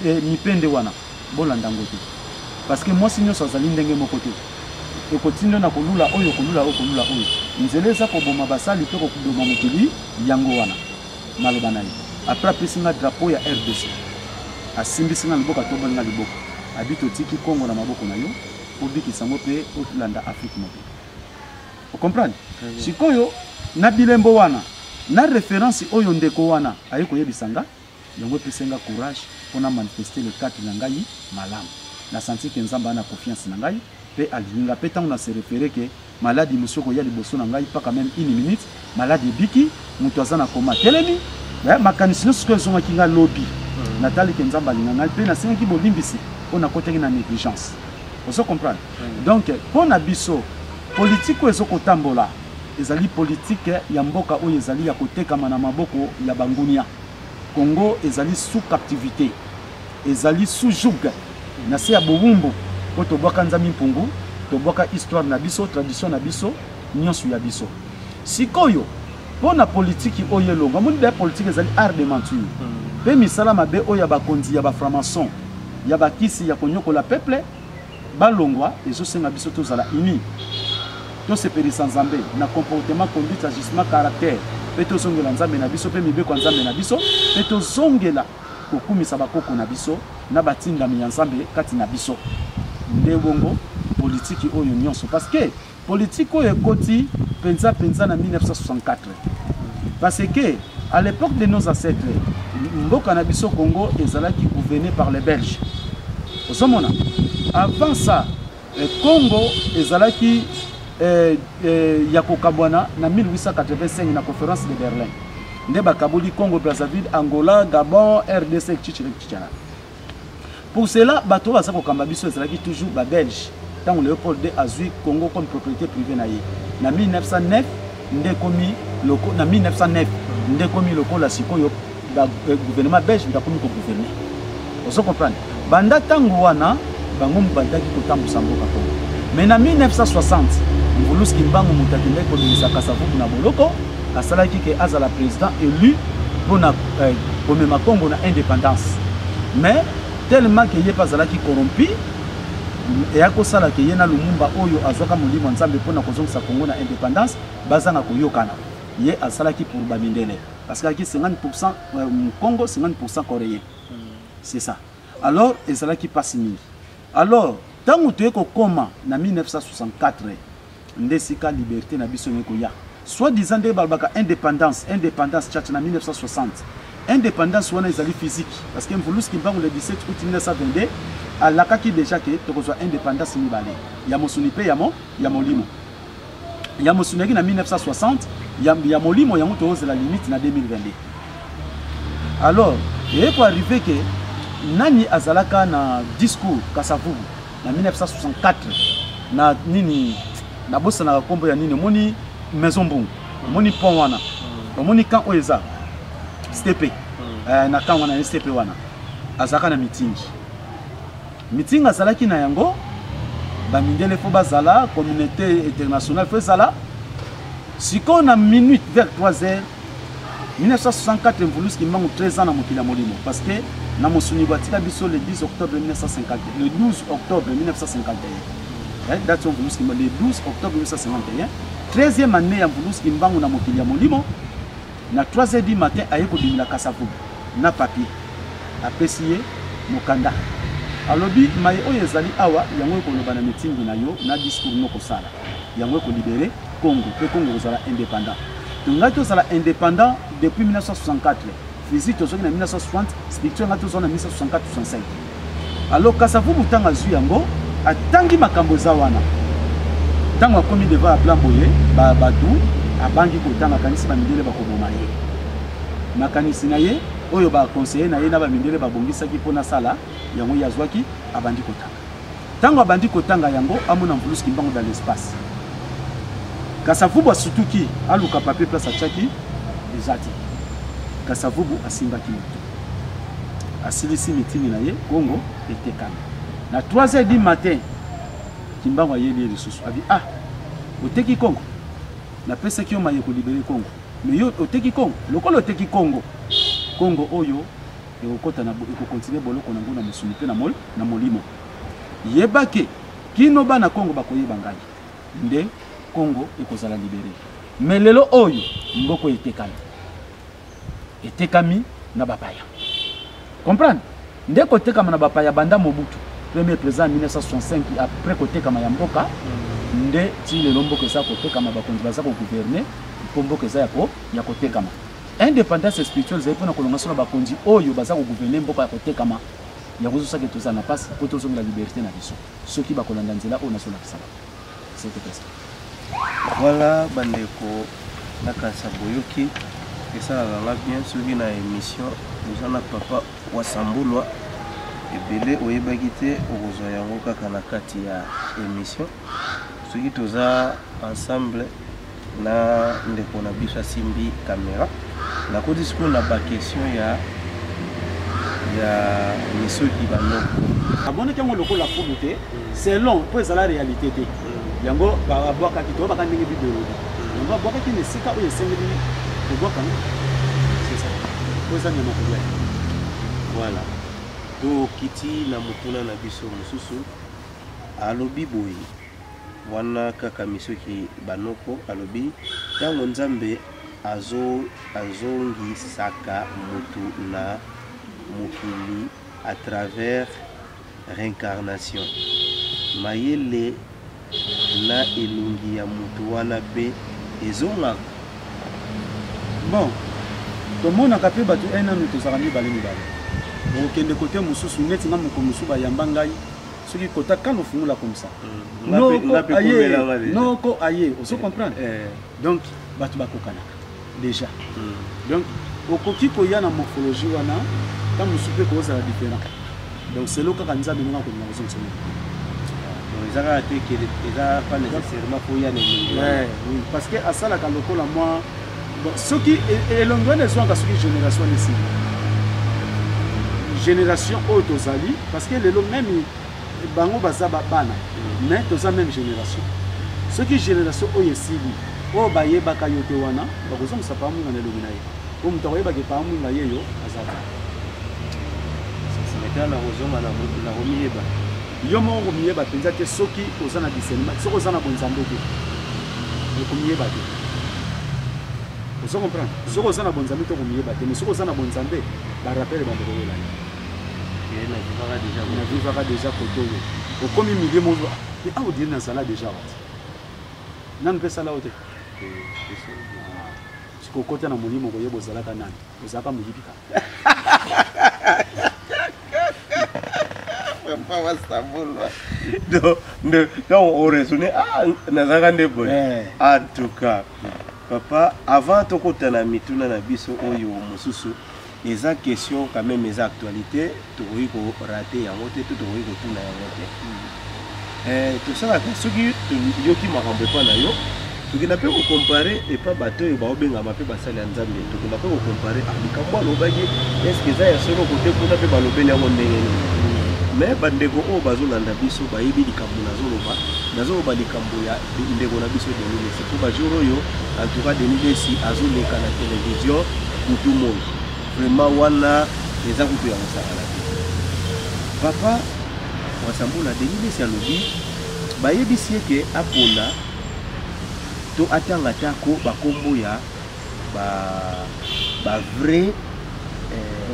mipende wana bolanda ngote parce que moi sinyo so zali ndenge moko te ekotindo na kolula oyo nzeleza ko boma basali to ko kudoma mokili yango wana maloba nayi après pesinga drapeau ya RDC asimbi singa liboka to bonga liboka abito tiki Kongo na maboko na yo obiki sango pe otlanda Afrique moto vous comprenez sikoyo na bilembo wana na référence oyo ndeko wana ayeko yebisanga yango pesenga courage pona manifester le 4 na ngai malamu na senti que nzamba na confiance na ngai pe alinga pe tant na se référer que maladie monsieur ko ya liboso na ngai pas quand même une minute maladie biki mutu azana koma telemi makanisino ce que zonga kinga lobby natali que nzamba linga ngai pe na sengi bolimbisi on a côté na négligence vous comprenez donc pona biso politique ezo kotambola ezali politique ya mboka oyo ezali ya kotekama na maboko ya bangunia. Congo ezali sous captivité, ezali sous joug na se ya bowumbu po tobwaka nzambi mpungu tobwaka histoire na biso tradition na biso nyonso ya biso sikoyo pona politique oyo elonga moni de politique ezali art de mentir pe misala mabe oyo bakonzi ya ba franc-maçon ya bakisi ya konyokola peuple balongwa ezosenga biso tozala uni to sepelisa nzambe na comportement conduite agissement caractère pe tozongela nzambe na biso pe mibeko nzambe na biso pe tozongela kokumisa bakoko na biso na batindami ya nzambe kati na biso nde bongo politique oyo nyonso parce que politique oyo ekoti penza na 1964 parce que à l'époque de nos ancêtres mboka na biso Congo ezalaki gouverné par les Belges osomona avant ça Congo ezalaki ya kokabwana na 1885 na conférence de Berlin nde bakaboli Congo Brazzaville Angola Gabon RDC chichana pour cela bato baza kokamba biso ezalaki toujours ba Belge tant Léopold II azui Congo comme propriété privée na ye na 1909 nde komi loko na 1909 nde komi loko la sikoyo ba gouvernement belge ndakomi ko gouverner vous comprenez banda tango wana bango mbandaki kotambusa mboka Congo mais na 1960 Mbuluski mbango mutakende ko lisa kasavuku na boloko asalaki ke azala président élu mpona komema Congo na indépendance mais tellement ke ye mpe azalaki corrompu eya kosala ke ye na Lumumba oyo azwaka molimo ya Nzambe mpona kozongisa Congo na indépendance bazanga koyokana ye asalaki pour bamindele parce que 50% Congo 50% coréen c'est ça alors ezalaki pasi mingi alors ntango toye kokoma na 1964 nde sika liberté na biso ekoya soi-disant nde balobaka indépendance tchatcha na 1960 indépendance wana ezali physique parce que Mvuluski Mbangu le 17 août 1922 alakaki déjà ke tokozwa indépendance mibale ya mosuni mpe ya molimo ya mosuni yaki na 1960 ya molimo yango tozela limite na 2022 alors eko arrivé ke nani azalaka na discours Kasavubu na 1964 na nini na bosa na kombo ya nini moni maison mbungu moni pont wana moni kan oeza stepe na kan wana stepe wana azalaka na meeting azalaki na yango bamindele fo bazala communauté internationale fo ezala siko na minute vers 3h 1964 Mvuluski Mbangu 13 ans na mokili ya molimo parce que na mosuni batika biso le 10 octobre 1951 le 12 octobre 1951 date ya Mvuluski Mbangu le 12 octobre 1951 13e année ya Mvuluski Mbangu na mokili ya molimo na 3h du matin aye kodimila Kasavubu na papier apesi ye mokanda alobi maye oyo ezali awa yango ekoloba na mitingi na yo na discours no kosala yango ekolibere Congo pe Congo kozala indépendant tongaki tozala indépendant depuis 1964 physique tozoki na 1960 spirituel nga tozala na 1964-65 alors Kasavubu ntango azwi yango atangi makambo eza wana ntango akomi devant aplan boye batu abangi kotanga kanisi bamindele bakoboma ye makanisi na ye oyo baconseiller na ye na bamindele babongisaki mpona sala yango yazwaki abandi kotanga ntango abandi kotanga yango amona Mvuluski Mbangu dans l'espace Kasavubu asutuki aluka papier place achaki ezati Kasavubu asimbaki moto asilisi mitini na ye Congo etekana na 3h du matin Kimbangu ayeli lisusu abi oteki Congo na pesa ki yo maye ko libérer Congo mais yo oteki Congo lokolo oteki Congo oyo ekokota na ekokontinue boloko nango na mosuni pe na molimo yebake kino bana Congo bakoyeba ngai nde Congo ekozala libéré mais lelo oyo mboko etekami na bapaya comprendre nde kotekama na bapaya banda Mobutu premier président 1965 après kotekama ya mboka nde ti lelo mboka eza kotekama bakonzi baza kogouverner mpo mboka eza ya kotekama indépendance spirituelle ezali mpona kolonga sona bakonzi oyo baza kogouverner mboka ya kotekama yango ozosaki toza na mpasi mpo tozongela liberté na biso soki bakolanda nzela oyo nasolakisaka c'était ça. Voilà bandeko nakasa boyoki esalaka bien soki na émission oza na papa wasambulwa ebele oyebaki te okozwa yango kaka na kati ya émission soki toza ensemble na ndeko na biso asimbi caméra nakoti sikoyo na baquestion ya misoki banoko abonaki yango lokola fudu te c'est long mpo ezala réalité te yango babwakaki to baka ndenge video yango babwakaki na esika oyo esengeli kobwakanga c'est ça po eza nyama kolia voilà tokiti na motuna na biso mosusu alobi boye wana kaka misoki banoko alobi ntango Nzambe azongisaka mutu na mokili à travers réincarnation mayele na elongi ya mutu wana pe ezongaka bon tomonaka mpe bato enano tozala mibale okende kote mosusu neti nga moko mosusu bayamba ngai soki kota kano fungula comme ça noko aye oso comprendre donc bato bakokanaka déjà donc okoki koya na morphologie wana ta mosusu mpe kozala différent donc selo kaka Nzambe ndenge akolinga kozongisana ezaka te eza pas nécessairement pour y aller oui parce que asalaka lokola moi soki elongi wana ezwanga soki génération ici génération oyo tozali parce que lelo même bango baza bana mais toza même génération soki génération oyo esili o bayebaka yo te wana bakozongisa pa munga na elongi na ye po moto akoyebake pa munga ye yo azata metala kozonga na komiyeba yo moko komiyeba mpenza te soki oza na discernement soki oza na bonzambe te okomiyeba te ozo comprendre soki oza na bonzambe te okomiyeba te mais soki oza na bonzambe barapele bandekoyola ye na vivaka déjà koto oyo okomi milie mozo mais awa odiri nazala déjà wati nani mpe sala o te sikokota na molimo koyeba ozalaka nani ozalaka molipika donc on raisonne nazalaka nde boye en tout cas papa avant tokotana mituna na biso oyo mosusu eza question quand même eza actualité tokoki korate yango te to tokoki kotuna yango te tosalaka soki yoki makambo epa na yo tokenda mpe kocompare epa bato oyo baobengama mpe basali ya nzambe tokenda mpe kocompare likambo alobaki eske eza ya solo kote kuna mpe balobeli yango ndenge nini mais bandeko oyo bazolanda biso bayebi likambo nazoloba likambo ya ndeko na biso Denis Lesi po bajour oyo en tout cas Denis Lesi azoleka na télévision kutu moi vraiment wana eza kutu ya mosakala te papa wasambula Denis Lesi alobi bayebisi eke apona to atanga tako bakombo ya ba vrai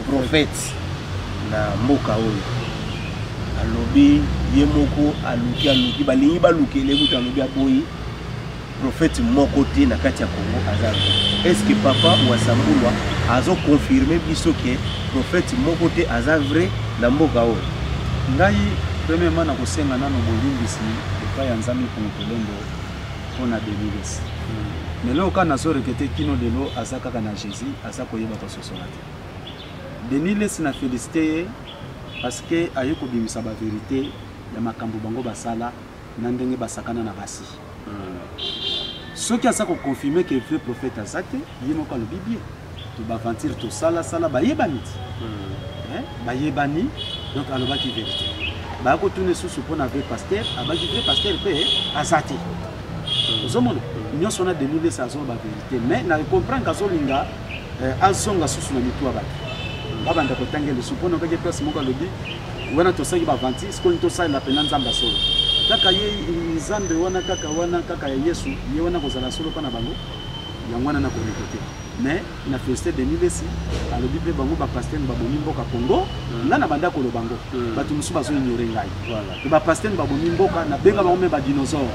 prophète na mboka oyo alobi ye moko aluki balingi balukele mutu alobi aboyi prophète moko te na kati ya Congo aza est-ce que papa wasambulwa azo confirmer biso ke prophète moko te aza vrai na mboka oyo ngai premièrement na kosenga nano bolimbisi epai ya nzambe komokolendo mpona Denis Lesi mais lelo kaka nazorekete kino lelo aza kaka na Jésus aza koyeba kososola te Denis Lesi na félicité ye parce que aye kobimisa bavérité ya makambo bango basala na ndenge basakana na basi soki aza koconfirme ke vrai prophète aza te ye moko alobi bien to baventure tosala bayebani ti bayebani donc alobaki vérité baya kotuna esusu mpona vrai pasteur abaki vrai pasteur mpe aza te ozomona nyonso wana Denis Lesi azoloba vérité mais na comprendre azolinga azonga susu na mitu ya bato babanda kotangela esu mpona okaki place moko alobi wana tosaki baventure sikoli tosalela mpena nzambe solo kaka ye nzambe wana kaka ya Yesu ye wana kozala solo mpo na bango yango wana na koreko te mais na félicité Denis Lesi alobi mpe bango bapaster babomi mboka Congo nga na banda koloba bango bato mosusu bazoignore ngai to bapaster babomi mboka na benga bango me badinosaure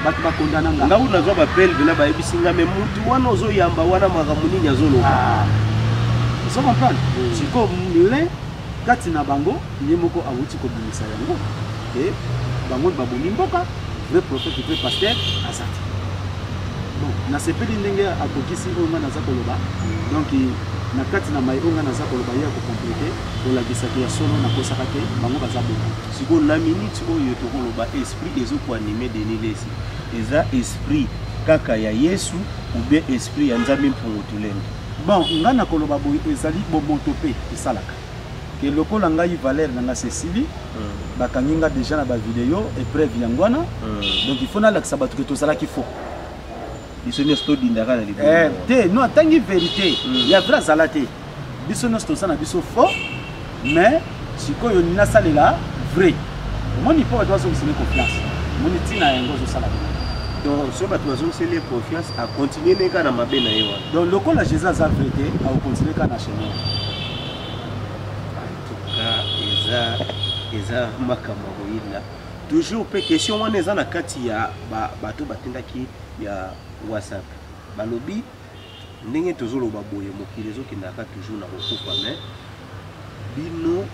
bato bakondana nga ngabu nazwa bapele vena bayebisi nga me mutu wana ozoyamba wana makambo nini azoloba ozo comprendre siko mile kati na bango ye moko awuti kobimisa yango e bango babomi mboka vrai prophète vrai pasteur aza te bon nasepeli ndenge akokisi oyo nga naza koloba donc na kati na mai oyo nga naza koloba ye akokomplete kolakisaki ya solo nakosaka te bango baza boka sikoyo na minute oyo tokoloba esprit ezokoanime Denis Lesi eza esprit kaka ya Yesu ou bien esprit ya nzambe mpungutulendo bon nga nakoloba boye ezali bomoto mpe esalaka ke lokola ngai Valère nanga Cécilie bakangi nga déjà na bavideo épreuve yango wana donc il faut nalakisa bato ke tozalaki faux biso nyonso todindaka na libongo te no atangi vérité ya vrai azala te biso nyonso toza na biso faux mais sikoyo nasalela vrai omoni mpo bato bazongisele confiance omoni ntina yango ozosala donc so bato bazongisele confiance acontinue neka na mabe na ye wana donc lokola Jésus aza vrai te akocontinue ka na chemin eza makambo boyinda toujours pe question wana eza na kati ya bato batindaki ya WhatsApp balobi ndenge tozoloba boye mokili ezokendaka toujours na kokufa mais bino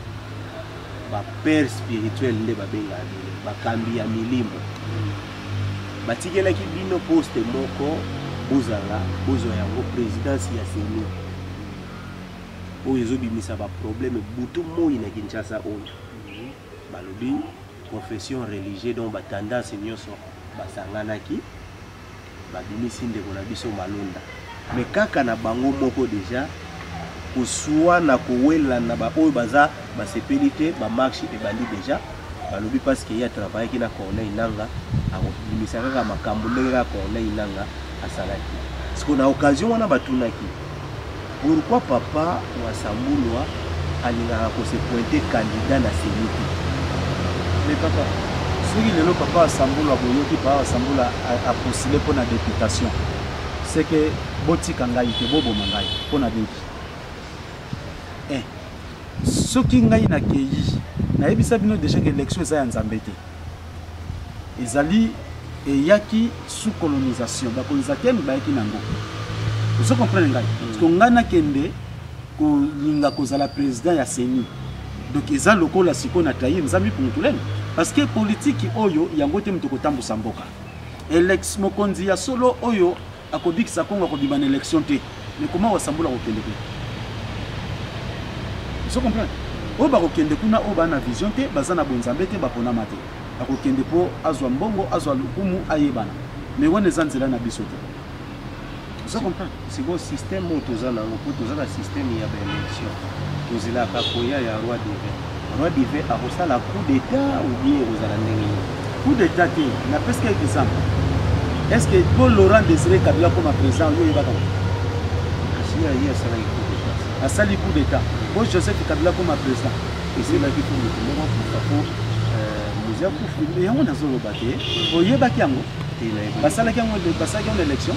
bapère spirituel nde babengaka bino bakambi ya milimo batikelaki bino poste moko bozwa yango présidence ya seni oyo ezobimisa baproblème butu moi na Kinshasa oyo balobi confession religieuse donc batendance nyonso basanganaki babimisi ndeko na biso malonda mais kaka na bango moko déjà kozwa na kowela na baoyo baza basepeli te bamarche ebandi déjà balobi parce que ya travail qui na Corneille Nanga akobimisaka kaka makambo ndenge kaka Corneille Nanga asalaki. Parce qu'on a occasion wana batunaki pourquoi papa wa Sambulwa alingaka ko se pointer candidat na Sénité. Mais papa, soki lelo papa wa Sambulwa boyoki papa wa Sambulwa a postulé pour la députation, c'est que botika ngai te boboma ngai pour na députation. Soki ngai na keyi na yebisa bino déjà que l'élection eza ya Nzambe te. Ezali eyaki sous colonisation, ba colonisation bayaki nango. Vous comprenez ngai? Parce que ngana kende ko linga kozala président ya CENI. Donc eza lokola siko na tayi Nzambe pour mutulene. Parce que politique oyo yango te mutoko tambusa mboka. Election mokonzi ya solo oyo akobikisa Kongo akobima na élection te. Mais comment wasambula kokende pe? Vous comprenez? O ba kokende kuna o ba na vision te bazana bonzambe te bapona mate. Akokende po azwa mbongo azwa lukumu ayebana. Mais wana zanzela na biso te. Vous comprenez? C'est un système où tu as un système il y a une élection. Tu as la capoya ya roi divin. Roi divin a reçu la coup d'état ou bien vous allez coup d'état te. Na presque exemple. Est-ce que Paul Laurent Désiré Kabila comme président yo yeba comme? Si il y a ça là coup d'état. Asali coup d'état. Bon Joseph Kabila comme président. Et c'est là qu'il faut le Musea kufu yango nazolo bate. Oyeba kiango. Basala kiango de l'élection.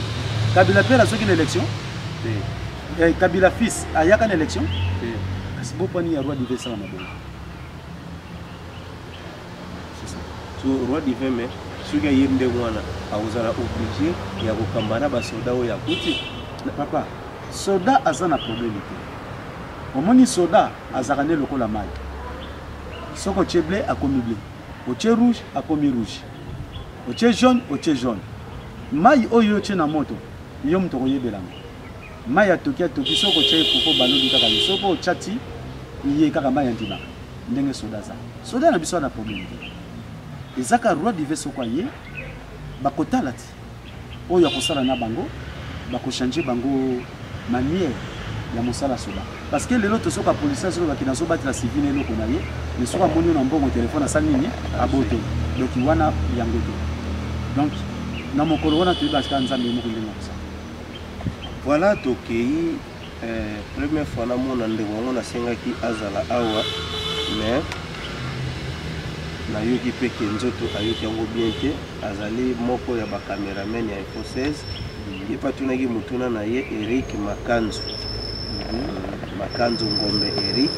Kabila père a soki une élection. Kabila fils a yaka une élection. Kasi bo pani ya roi divin ça na bongo. C'est ça. So roi divin mais soki yemde mwana awuzala obligé ya kokambana ba soldat o ya kuti. Papa, soldat azana problème te. Omoni soldat azakane lokola mai. Soko cheble akomi bleu. Oche rouge akomi rouge. Oche jaune oche jaune. Mai oyo che na moto. Yo mtoko yebelanga. Mai atoki soko che foko balobi kaka soko chati iye kaka mai antina. Ndenge soda za. Soda na biso na problème te. Ezaka roi divin soko ye bakotala ti. Oyo akosala na bango bako changer bango manière ya mosala soda. Parce que les autres sont à police sur la qui n'a pas la civile et le konaye, mais soit mon nom bon téléphone à sa ligne à boto. Donc il y a yangoto. Donc dans mon corona tu vas kanza mais voilà toki première fois na mon ande on a sengaki azala awa mais na yoki pe kenzoto ayoki yango bien te azali moko ya ba cameraman ya Info 16 et patunaki mutuna na ye Eric Makanzo. Makanzo Ngombe Eric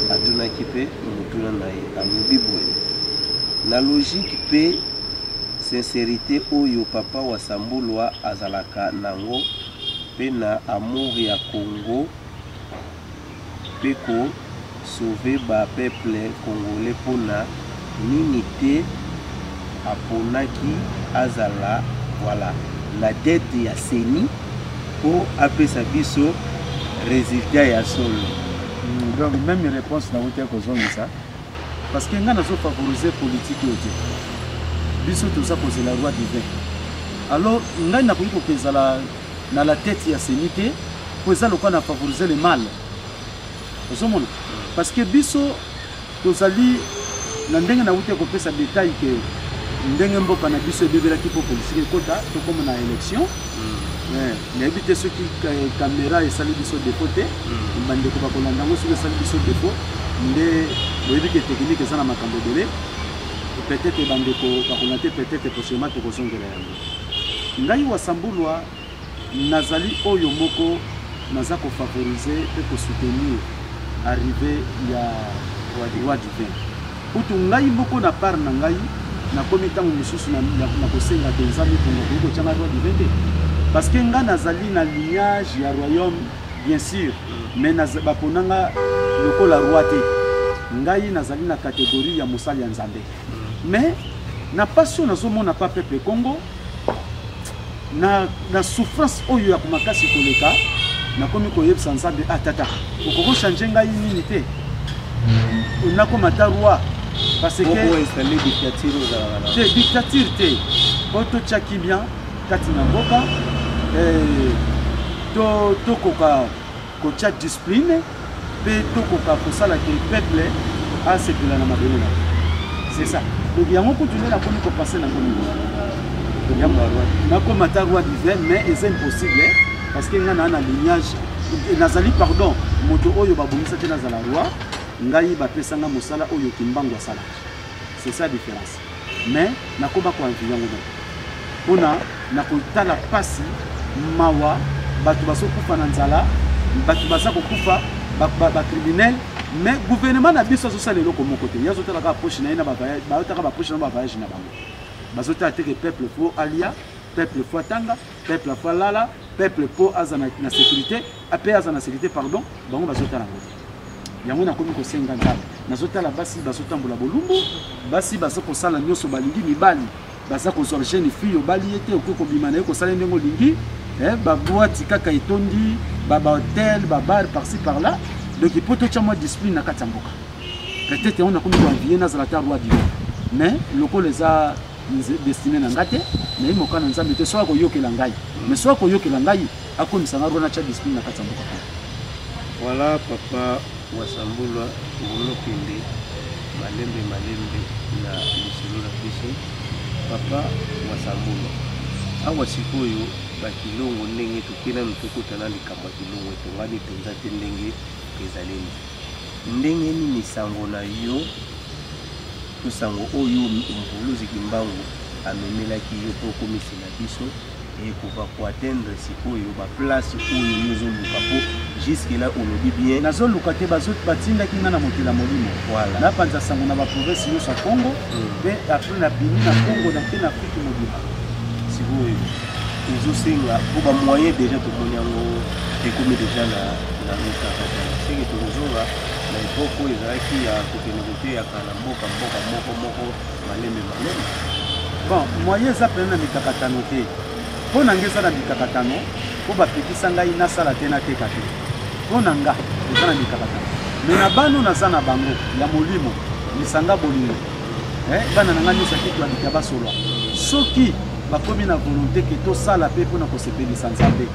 atunaki pe mutuna na ye alobi boye na logique pe sincérité oyo papa wa Sambulwa azalaka nango pe na amour ya Congo pe ko sauver ba peuple congolais pona nini te aponaki azala voilà la dette ya CENI pour apesa biso résultat ya solo. Donc même une réponse na wote ko zongi ça parce que ngana zo favoriser politique yote. Biso tout ça cause la roi divin. Alors ngana ko yiko kezala na la tête ya CENI te pour ça le quoi na favoriser le mal. Osomona parce que biso tozali na ndenge na wote ko pesa détail que ndenge mboka na biso bebela ki po politique kota to comme na élection. Mais éviter ceux qui caméra et salut biso défaut te bande ko bakolanda ngo ceux qui salut biso défaut ndé boyebi que technique ça na makambo belé peut-être bande ko bakolanda peut-être prochainement to kozongela yango ngai wa Sambulwa nazali oyo moko naza ko favoriser et ko soutenir arrivée ya roi divin utu ngai moko na part na ngai na komitango mususu na kosenga te nzambe ko changa roi divin. Parce que nga nazali na lignage ya royaume bien sûr mais nazaba ponanga lokola roi te ngai nazali na catégorie ya mosali ya Nzambe mais na passion nazomona pa peuple Congo na souffrance oyo ya kumakasi koleka na komi koyebisa Nzambe tata okoko changer ngai nini te onako mata roi parce que installer dictature te oto chaki bien kati na mboka to koka kocha discipline pe to koka kosala ke peuple a sepela na mabele na C'est ça. Donc il y a beaucoup de gens qui passer dans le monde. Nakoma ta roi divin, mais c'est impossible parce qu'il y a un lignage. Nazali pardon, moto oyo babongisa te nazala roi, ngai bapesanga mosala oyo kimbango sala. C'est ça la différence. Mais nakoma ko environ ngo. Ona nakotala pasi mawa batu baso kufa na nzala, batu basa ko kufa ba criminel, mais gouvernement na biso so sala eloko moko te. Yazo tala ka poche na ina ba taka ba poche na ba voyage na bango. Bazota te que peuple faut alia, peuple faut tanga, peuple faut lala, peuple faut azana na sécurité, après azana sécurité pardon, bango bazota na ngote. Yango na komi ko senga ngala. Nazota la basi bazota mbola bolumbu, basi bazoko sala nyoso balingi mibali. Basa ko so chaîne fille bali ete ko bimana ko sala ndengo lingi, ba boîte kaka etondi, ba hôtel, ba bar par-ci par-là. Donc il faut tout chama discipline na katamboka. Peut-être on a komi ko envier na zalata roi divin. Mais loko les a destiné na ngate na imoka na nzambe te soit ko yokela ngai mais soit ko yokela ngai akomisanga rona cha discipline na katamboka. Voilà papa wasambulwa ngolokende malembe na lisolo la biso papa wasambulwa awa sikoyo bakilongo ndenge tokena mtokotana likambo kilongo etongani penza te ndenge ezaleli ndenge nini sango na yo sango oyo mvuluzi kimbangu amemelaki yo po komisela biso et pouvoir atteindre si oyo ba place oyo yozo luka po jusque là on dit bien nazo luka te bazot batinda kinga na mokila molimo voilà na panza sango na ba province yo sa Congo mais après na bini na Congo na pe na Afrique molimo si oyo ozo singa po ba moyen déjà to konyango te comme déjà na luka c'est que toujours na epoko ezalaki ya kokenote ya kana mboka maleme bon moyen za pena mikakatano te po na ngesa na mikakatano po bapekisa ngai nasala te na teka te po na nga eza na mikakatano mais na bano naza na bango ya molimo lisanga bolingo bana na ngai nyonso kitu abika basolwa soki bakomi na volonté ke tosala mpe mpona kosepelisa nzambe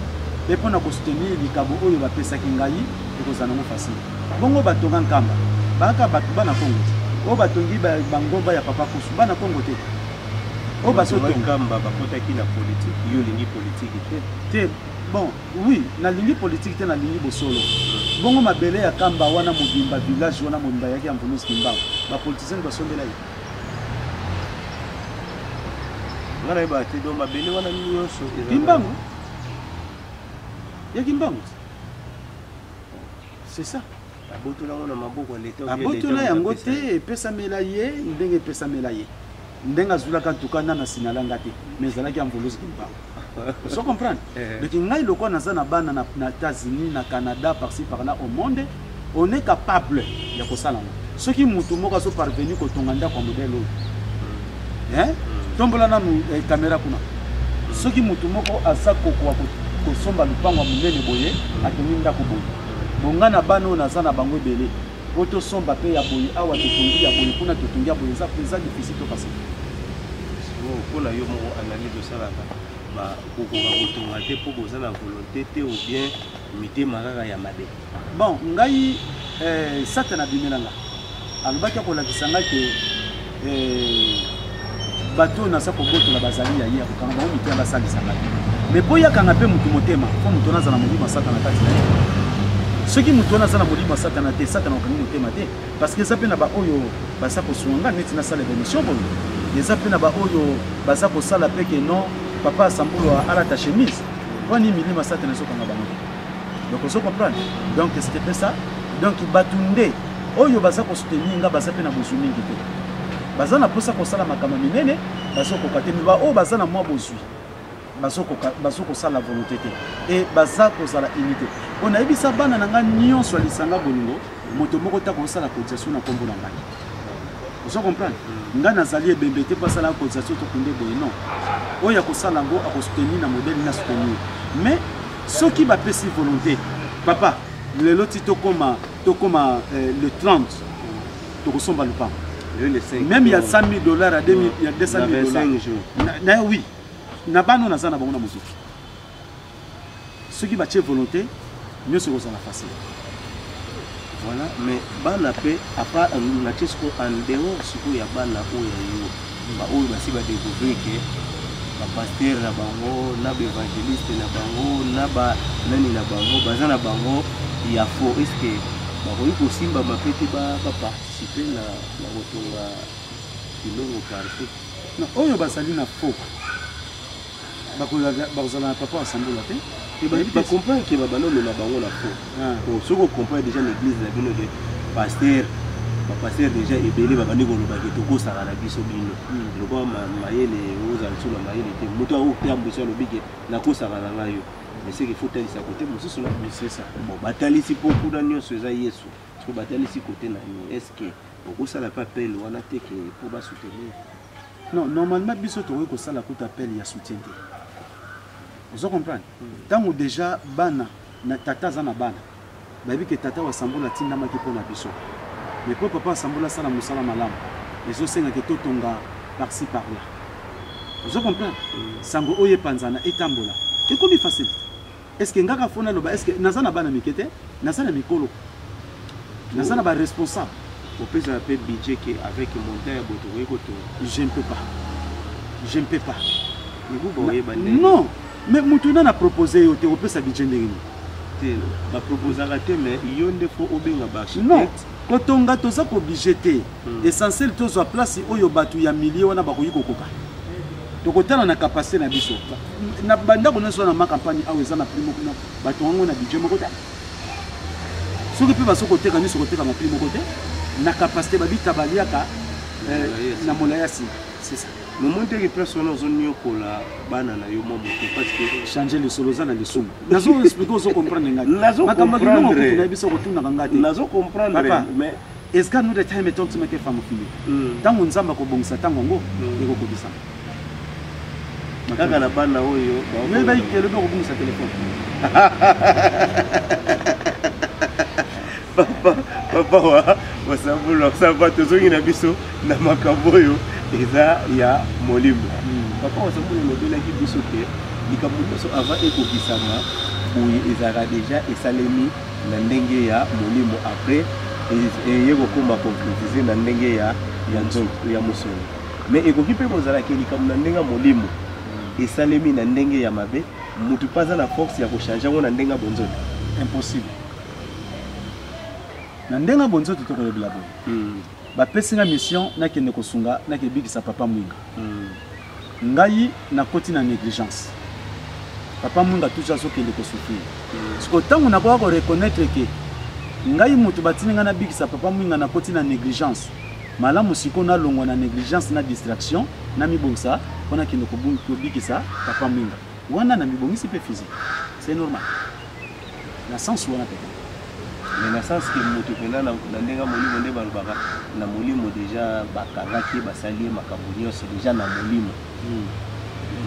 mpe mpona kosoutenir likambo oyo bapesaki ngai ekozala nango facile bongo batonga nkamba baka bato bana Congo oyo batongi bangomba ya papa kusu bana Congo te oyo basotonga nkamba bakotaki na politique yo lingi politique te bon oui nalingi politique te nalingi bosolo bongo mabele ya kamba wana mobimba village wana mobimba yaki ya mvunusi kimbango bapoliticienne basondela ye ngana yeba te do mabele wana nyonso kimbango ya kimbango c'est ça abotola yango te epesamela ye ndenge epesamela ye ndenge azulaka ntuka nana sinalanga te mais ezalaki ya mvuluzi kimbango so comprendre donc ngai lokwa naza na bana na États-Unis na Canada par-ci par-là au monde on est capable ya kosala ngo soki mutu moko azo parvenir kotonga ndako ya modèle oyo tombola nanu caméra kuna soki mutu moko aza kokoa kosomba lupango ya monene boye atongi ndako boye bonga na bano naza na bango ebele po tosomba mpe ya boye awa totongi ya boye mpona totongi ya boye eza difficile to passer mpona yo moko analyse osalaka okoka kotonga te mpo boza na volonté te ou bien mitema kaka ya mabe bon ngai satana abimelanga alobaki akolakisa ngai ke bato naza kobotola bazali ya ye akokanga bango mitema basalisa ngai mais mpo yakanga mpe mutu motema mpo mutu naza na molimo satana kati na ye soki mutu wana aza na molimo satana te satana okangi motema te parce que eza mpe na baoyo baza kosunga neti nasala émission boye eza mpe na baoyo baza kosala mpe ke non papa asambolo alata chemise wani milima satana ezokanga bango te donc ozo comprendre donc c'était mpe ça donc bato nde oyo baza kosoutenir nga baza mpe na bozwi mingi te baza na mposa kosala makambo minene bazokoka te me baoyo baza na mwa bozwi bazokosala volonté te e baza kozala unité on ayebisa bana na ngai nyonso ya lisanga bolingo moto moko ta kosala cotisation na nkombo na ngai ozo comprendre ngai nazali ebembe te mpo asalaka cotisation tokunde boye non oyo akosala yango akosoutenir na modele na soutenir mais soki bapesi volonté papa lelo ti tokoma le 30 tokosomba lupango même il y a $100 000 à 2000 il y a $200 000 oui na bano naza na bango na mozuki soki batie volonté nyonso ekozala facile Voilà, mais bana pe après na tisco en dehors siko ya bana oyo yo ba oyo basi ba découvrir que ba pasteur na bango na ba évangéliste na bango na ba nani na bango baza na bango ya faux est-ce que ba koyi ko simba mapeti ba participer na kotonga bilongo parfait non oyo basali na faux bakozala na papa asambola te ba comprendre que ba banono na bango na faux soko comprendre déjà l'église na bino de pasteur pasteur déjà ebele babandi koloba ke tokosaka na biso bino lokola mayele ozala so na mayele te moto aotambusa alobi ke nakosaka na ngai yo mais c'est qu'il faut talisa côté mosusu na c'est ça bon batalisi mpo kuna nyonso eza yesu so batalisi côté na ni est-ce que okosala pa appel wana te ke po basoutenir non normalement biso tokoki kosala kuta appel ya soutien te ozo comprendre ntango déjà bana na tata aza na bana bayebi ke tata wasambola atindamaki mpo na biso mais po papa asambola asala mosala malamu ezosengaki totonga par-ci par-là ozo comprendre sango oyo epanzana etambola ekomi facile est-ce que ngaka fona loba est-ce que naza na bana mike te naza na mikolo naza na baresponsable opesa pe budget ke avec montant ya boto oyo koto je ne peux pas mais vous voyez non mais mutu na proposé yo te opesa budget ndenge te ba proposaka te mais yo nde fo obenga ba non kotonga toza ko budget te essentiel tozwa place oyo batu ya milieu wana bakoyi kokoka tokotala na capacité na biso na banda ko nyonso na ma campagne awo eza na primo kuna bato wango na budget moko te soki pe baso koteka nyonso koteka ma primo moko te na capacité babita baliaka na molayasi c'est ça le monde que personne aux oignons cola banana yo momo parce que changer le solo za na le soum nazo expliquer aux comprendre ngati nazo comprendre na biso kotuna ngati nazo comprendre mais est-ce que nous de time etonti make femme fille tango nzamba ko bongisa tango ngo eko kobisa kaka na bana oyo mais ba ikelo ko bongisa téléphone papa wa sabulo sava tozongi na biso na makambo oyo eza ya molimo papa wa sabulo lobelaki biso te likambo nyonso avant ekokisama boye ezalaka déjà esalemi na ndenge ya molimo après eye kokoma concrétiser na ndenge ya nzoto ya mosolo mais ekoki mpe kozalaka likambo na ndenge ya molimo esalemi na ndenge ya mabe mutu paza na force ya kochange yango na ndenge ya bonzoto impossible na ndenga bonzo tutokole bila boy bapesi nga mission nakende kosunga nakebikisa papa mwinga ngai nakoti na négligence papa mwinga toujours azokende kosouffrir siko ntango nakoka koreconnaître ke ngai mutu batini nga nabikisa papa mwinga nakoti na négligence malamu siko nalongwa na négligence na distraction na mibongisa mpona kende kobikisa papa mwinga wana na mibongisi mpe physique c'est normal na sens wana pe mais na sens que moto pena na ndenga molimo nde balobaka na molimo déjà bakangaki basali makambo nyonso déjà na molimo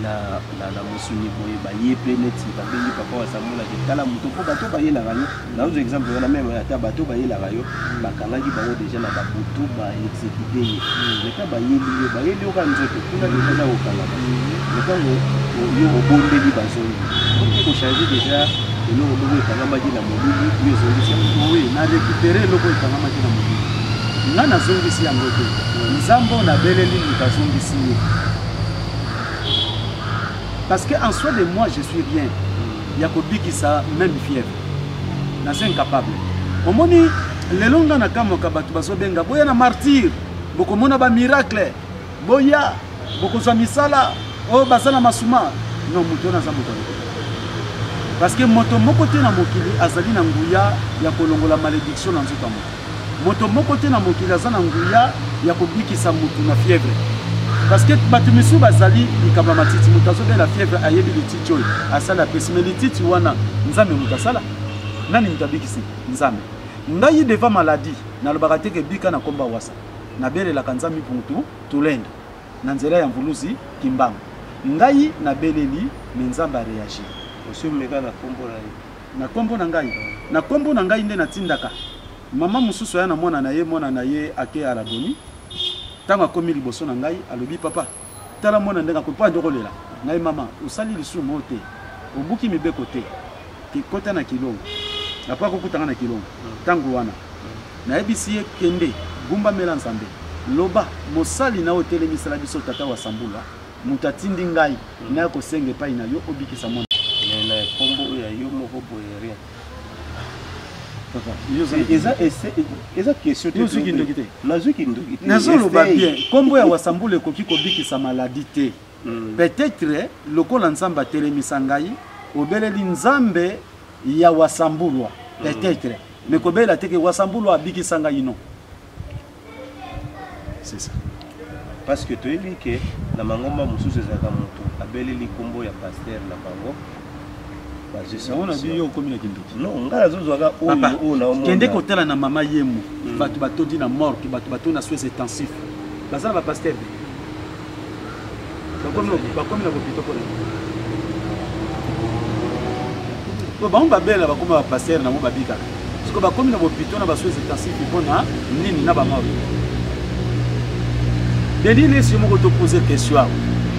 na mosuni boye baye pe neti babengi papa wasambola ke tala moto mpo bato bayelaka yo naozo exemple wana meme ata bato bayelaka yo bakangaki bango déjà na babutu baexécute ye leka bayeli yo ka nzoto kuna deja kokangaka lekango yo obondeli bazongi oke kochange déjà eloko moko ekangamaki na molili yo ezongisi oui na récupéré eloko ekangamaki na molili nga nazongisi yango te nzambo nabeleli moto azongisi ye parce que en soi de moi je suis bien ya kobikisa même fièvre naza incapable omoni lelo nga nakamwaka bato bazobenga boya na martyre bokomona bamiracle boya bokozwa misala oyo baza na masuma non moto naza moto parce que moto moko te na mokili azali na nguya ya kolongola malédiction na nzoto moto moko te na mokili aza na nguya ya kobikisa motu na fièvre parce que bato misu bazali likamba matiti moto azobela fièvre ayebi lititi oyo asala pesi mais lititi wana nzambe moto asala nani moto abikisi nzambe ngai devant maladie nalobaka te ke bika na komba wasa nabelelaka nzambe mputu tulenda na nzela ya mvuluzi kimbango ngai nabeleli me nzambe areagir osomeka na kombo na ye na kombo na ngai nde natindaka mama mosusu aya na mwana na ye ake alaboni ntango akomi liboso na ngai alobi papa tala mwana ndenge akopa ndokolela ngai mama osali lisumu mo te obuki mibeko te kikota na kilongo apres akokutanga na kilongo ntango wana nayebisi ye kende gumba mela nzambe loba mosali na hoteli misala biso tata wa sambula mutu atindi ngai na kosenga epai na yo obikisa mwana na kombo ya yo moko boye rien eza question nazoloba bien kombo ya wasambula ekoki kobikisa maladi te peut-être lokola nzambe atelemisa ngai obeleli nzambe ya wasambulwa peut-être mais kobela teke wasambulwa abikisa ngai non c'est ça parce que toyebi ke na mangomba mosusu ezalaka moto abeleli kombo ya paster na bango kende kotala na mama yemu bato batodi na morgue bato batodi na soins intensifs baza na bapaster bakomi na bopito mpona bango babela bakomi bapaster nango babikaka siko bakomi na bopito na basoins intensifs mpona nini na bamorgue dedi lesi moko topose question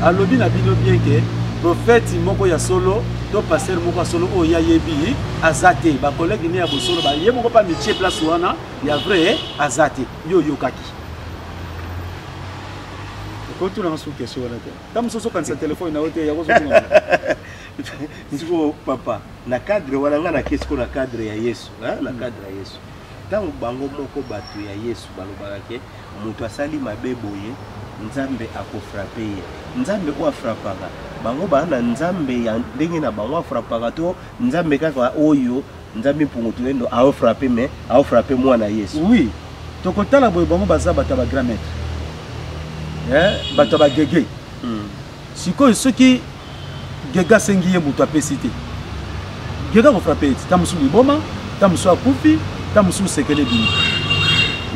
alobi na bino bien ke prophète moko ya solo to pasteur moko ya solo oyo yayebi azate ba collègue ne ya bosolo ba ye moko pa métier place wana ya vrai azate yo yokaki ko tu na sou question wana te tam so kan sa téléphone na hote ya ko so ndiko papa na cadre wana nga na kesko na cadre ya Yesu na cadre ya Yesu tango bango moko bato ya Yesu balobaka ke mutu asali mabeboye nzambe akofrape ye nzambe ko afrapaka bango bana nzambe ya ndenge na bango afrapaka to nzambe kaka oyo nzambe mpungutu ndo afrape mais afrape mwana Yesu oui tokotala boye bango baza bato ba grand maître bato ba gege sikoyo soki gega sengi ye mutu apesi te gega ko frape eti tamusu liboma tamusu akufi tamusu sekele bini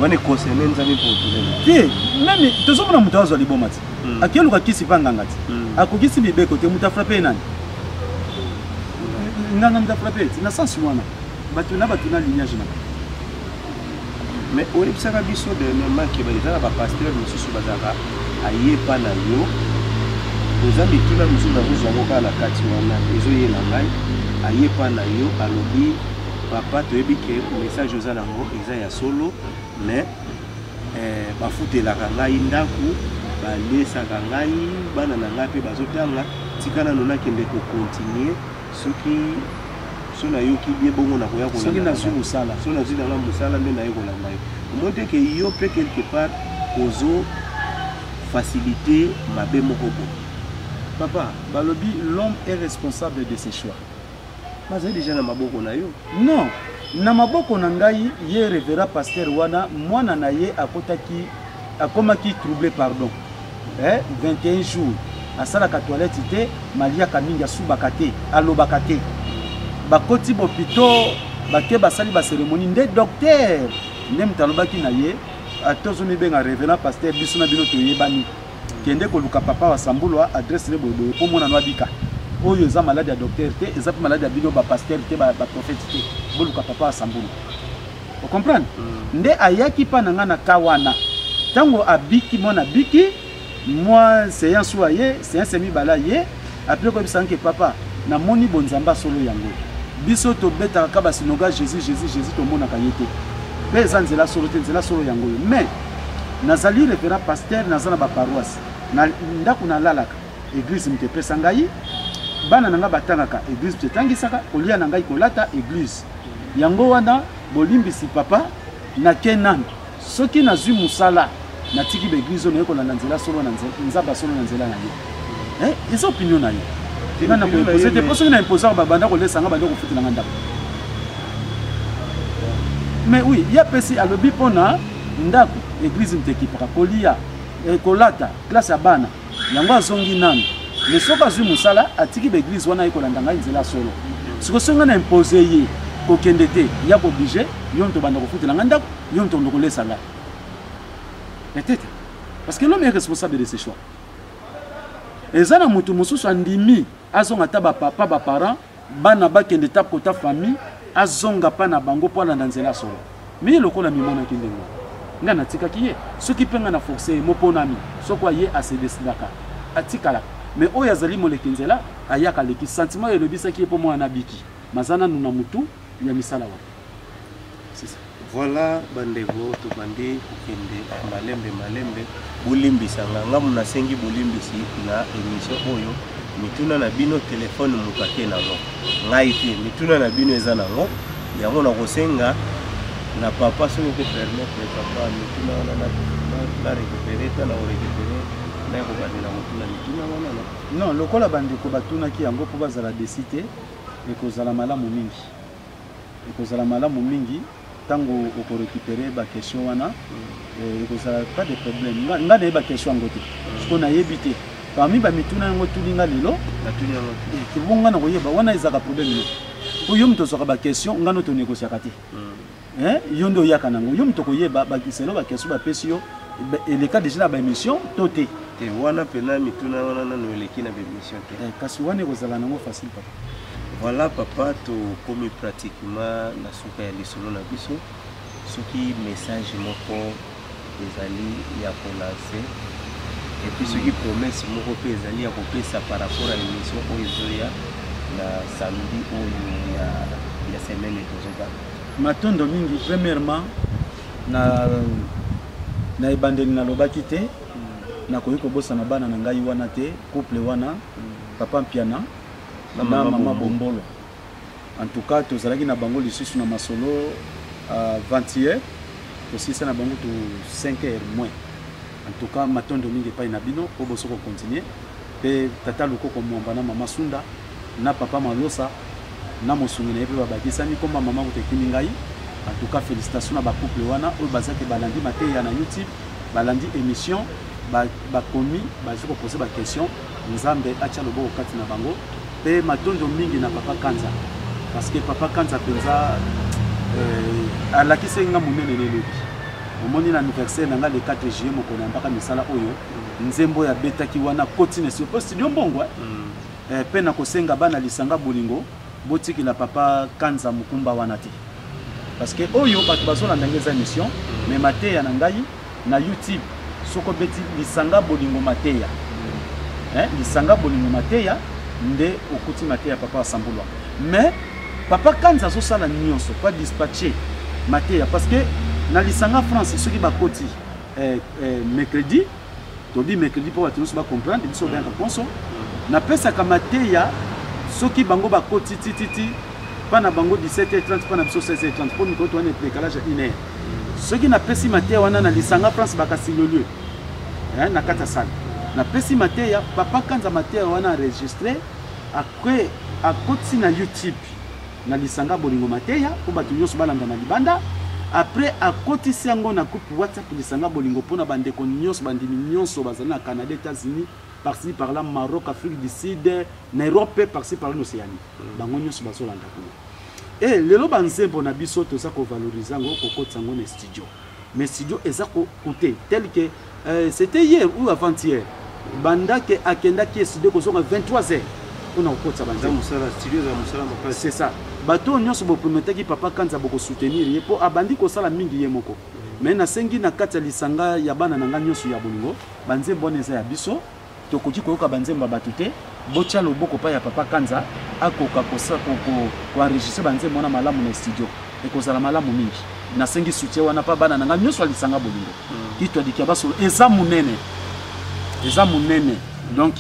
wane concerne nzambe mpungutu te même tozomona mutu azwa liboma ti akeluka kisi panganga ti akokisi bibeko te mutu afrape nani nganga mutu afrape ti na sens wana bato na lignage na mais oyebisaka biso dernièrement ke bazala bapasteur mosusu bazalaka ayepa na yo oza mituna mosusu nazozwango kaka na kati wana ezoyela ngai ayepa na yo alobi papa toyebi ke message oza nango eza ya solo mais bafutelaka ngai ndako balesaka ngai bana na ngai mpe bazotanga tika nano nakende kokontinue soki so nayoki bie bongo nakoya soki nazwi mosala so nazwi nanga mosala nde naye kolanda yo omoi te ke yo mpe quelque part ozo facilité mabe moko boye papa balobi l'homme est responsable de ses choix bazali déjà na maboko na yo non na maboko na ngai ye révérend pasteur wana mwana na ye akomaki troublé pardon 21 jours asalaka toilette te maliaka mingi asubaka te alobaka te bakoti bopito bake basali bacérémonie nde docteur nde moto alobaki na ye tozomibenga révérend pasteur biso na bino toyebani kende koluka papa wa sambulwa adresse ne boyeboye mpo mona no abika oyo eza malade ya docteur te eza mpe malade ya bino bapasteur te baprophète te boluka papa wa sambulwa ocomprendre nde ayaki mpa na nga na ka wana ntango abiki mwana abiki mwa séance oyo aye séance mibala ye apres koyebisanga ke papa namoni bonzambe solo yango biso tobetaka ka basinoga jésus tomonaka ye te mpe eza nzela solo te nzela solo yango yo mais nazali référent pasteur naza na baparoise na ndako nalalaka église moto epesa ngai bana na ngai batangaka église moto etangisaka kolia na ngai kolata église yango wana bolimbisi papa nake nani soki nazwi mosala natiki baeglise oyo nayekolanda nzela solo na nzamba solo na nzela na ye eza opinion na ye nga na koepose te mpo soki na imposaka babanda kolesanga banda kofutelanga ndako mais oui ye apesi alobi mpona ndako église moto ekipaka kolia kolata classe ya bana yango azongi nanu mais soki azwi mosala atiki baeglise wana ayekolanda ngai nzela solo siko soki nga na impose ye kokende te ya kooblige yo moto banda kofutelanga ndako yo moto ndo kolesa ngai peut-être parce que l'homme est responsable de ses choix eza na moto mosusu andimi azonga ta bapapa baparent bana bakende ta kota famille azonga mpa na bango mpo alanda nzela solo mi lokola mimonaki ndenge nga natikaki ye soki mpe nga na force ye moponami soki aye asedesidaka atikala mais oyo azali moleki nzela ayaka leki sentiment oyo elobisaki ye mpo mwana abiki maza nanu na motu ya misala wana c'est ça Voilà bandeko tobandi kokende malembe bolimbisanga ngamu nasengi bolimbisi na émission oyo mituna na bino telefone mutake nango ngai te mituna na bino eza nango yango na kosenga na papa soki te permettre papa mituna na récupérer ta na récupérer na ko bandela mutuna mituna wana non lokola bandeko batunaki yango po bazala desite ekozala malamu mingi tango oko récupérer ba question wana ekozala pas de problème nga na ba question ngote ko na yebite parmi ba mituna yango tulinga lelo na tulinga kibonga na koyeba wana ezaka problème oyo mto soka ba question nga no to négocier kati yondo yaka nango yo mto koyeba ba kiselo ba question ba pesio et le cas déjà ba émission toté te wana pena mituna wana na noeleki na ba émission te kasi wana ekozala nango facile papa. Voilà papa to komi pratiquement na suka ya lisolo na biso soki message moko ezali ya kolancer et puis soki promesse moko pe ezali ya kopesa par rapport à l'émission oyo ezoya na samedi oyo ya semaine tozoba matondo mingi premièrement na ebandeli nalobaki te nakoki kobosana bana na ngai wana te couple wana papa mpiana na mama bombolo en tout cas tozalaki na bango lisusu na masolo 20h tosisa na bango to 5h moins en tout cas matondo mingi epai na bino po boso continuer pe tata lokoko mwamba na mama sunda na papa malosa na mosungi na ye pe babakisani komba mama kotekini ngai en tout cas félicitations na bacouple wana oyo bazaki balandi mateya na YouTube balandi émission bakomi bazi kopose baquestion nzambe atia loboko kati na bango pe matondo mingi na papa Kanza parce que papa Kanza penza alakisi nga monene lelo omoni na anniversaire nanga le 4 juillet mokona mpaka misala oyo nzembo ya betaki wana kotine sur studio mbongo pe na kosenga bana lisanga bolingo botikila papa Kanza mukumba wana te parce que oyo bato bazolanda ngeza mission mais mateya na ngai na YouTube soko beti lisanga bolingo mateya lisanga bolingo mateya nde okuti mateya papa asambulwa mais papa Kanza azosala nyonso pas dispatcher mateya parce que na lisanga France soki bakoti mercredi tobi mercredi po batu ba comprendre biso bien réponse na pesa ka mateya soki bango bakoti tititi pa na bango 17h30 pa na biso 16h30 po miko to wana décalage à 1h soki na pesi mateya wana na lisanga France bakasi lieu na kata sana na pesi mateya papa Kanza mateya wana enregistré après à koti na YouTube na lisanga bolingo mateya po batu nyonso balanda na libanda après à koti siango na coupe WhatsApp lisanga bolingo pona bandeko nyonso bandimi nyonso bazana na Canada, États-Unis, par-ci par là Maroc, Afrique du Sud, Europe, par-ci par là Océanie. Bango nyonso bazolanda ko. Et lelo banzembo na biso to sa ko valoriser ngo ko kotsango na studio. Mais studio ezako côté tel que c'était hier ou avant-hier. Banda ke akenda ki studio ko songa 23h. On a okotsa banza musala studio za musala moko. C'est ça. Bato nyonso bo promettre ki papa Kanza boko soutenir ye po abandi ko sala mingi ye moko. Mais na sengi na kati lisanga ya bana nanga nyonso ya bolingo banzembo neza ya biso tokoki koyoka banzembo bato te botia loboko pa ya papa Kanza akoka kosa ko enregistrer banzembo na malamu na studio ekozala malamu mingi na sengi soutien wana pa bana nanga nyonso lisanga bolingo kitwa dikia baso eza munene donc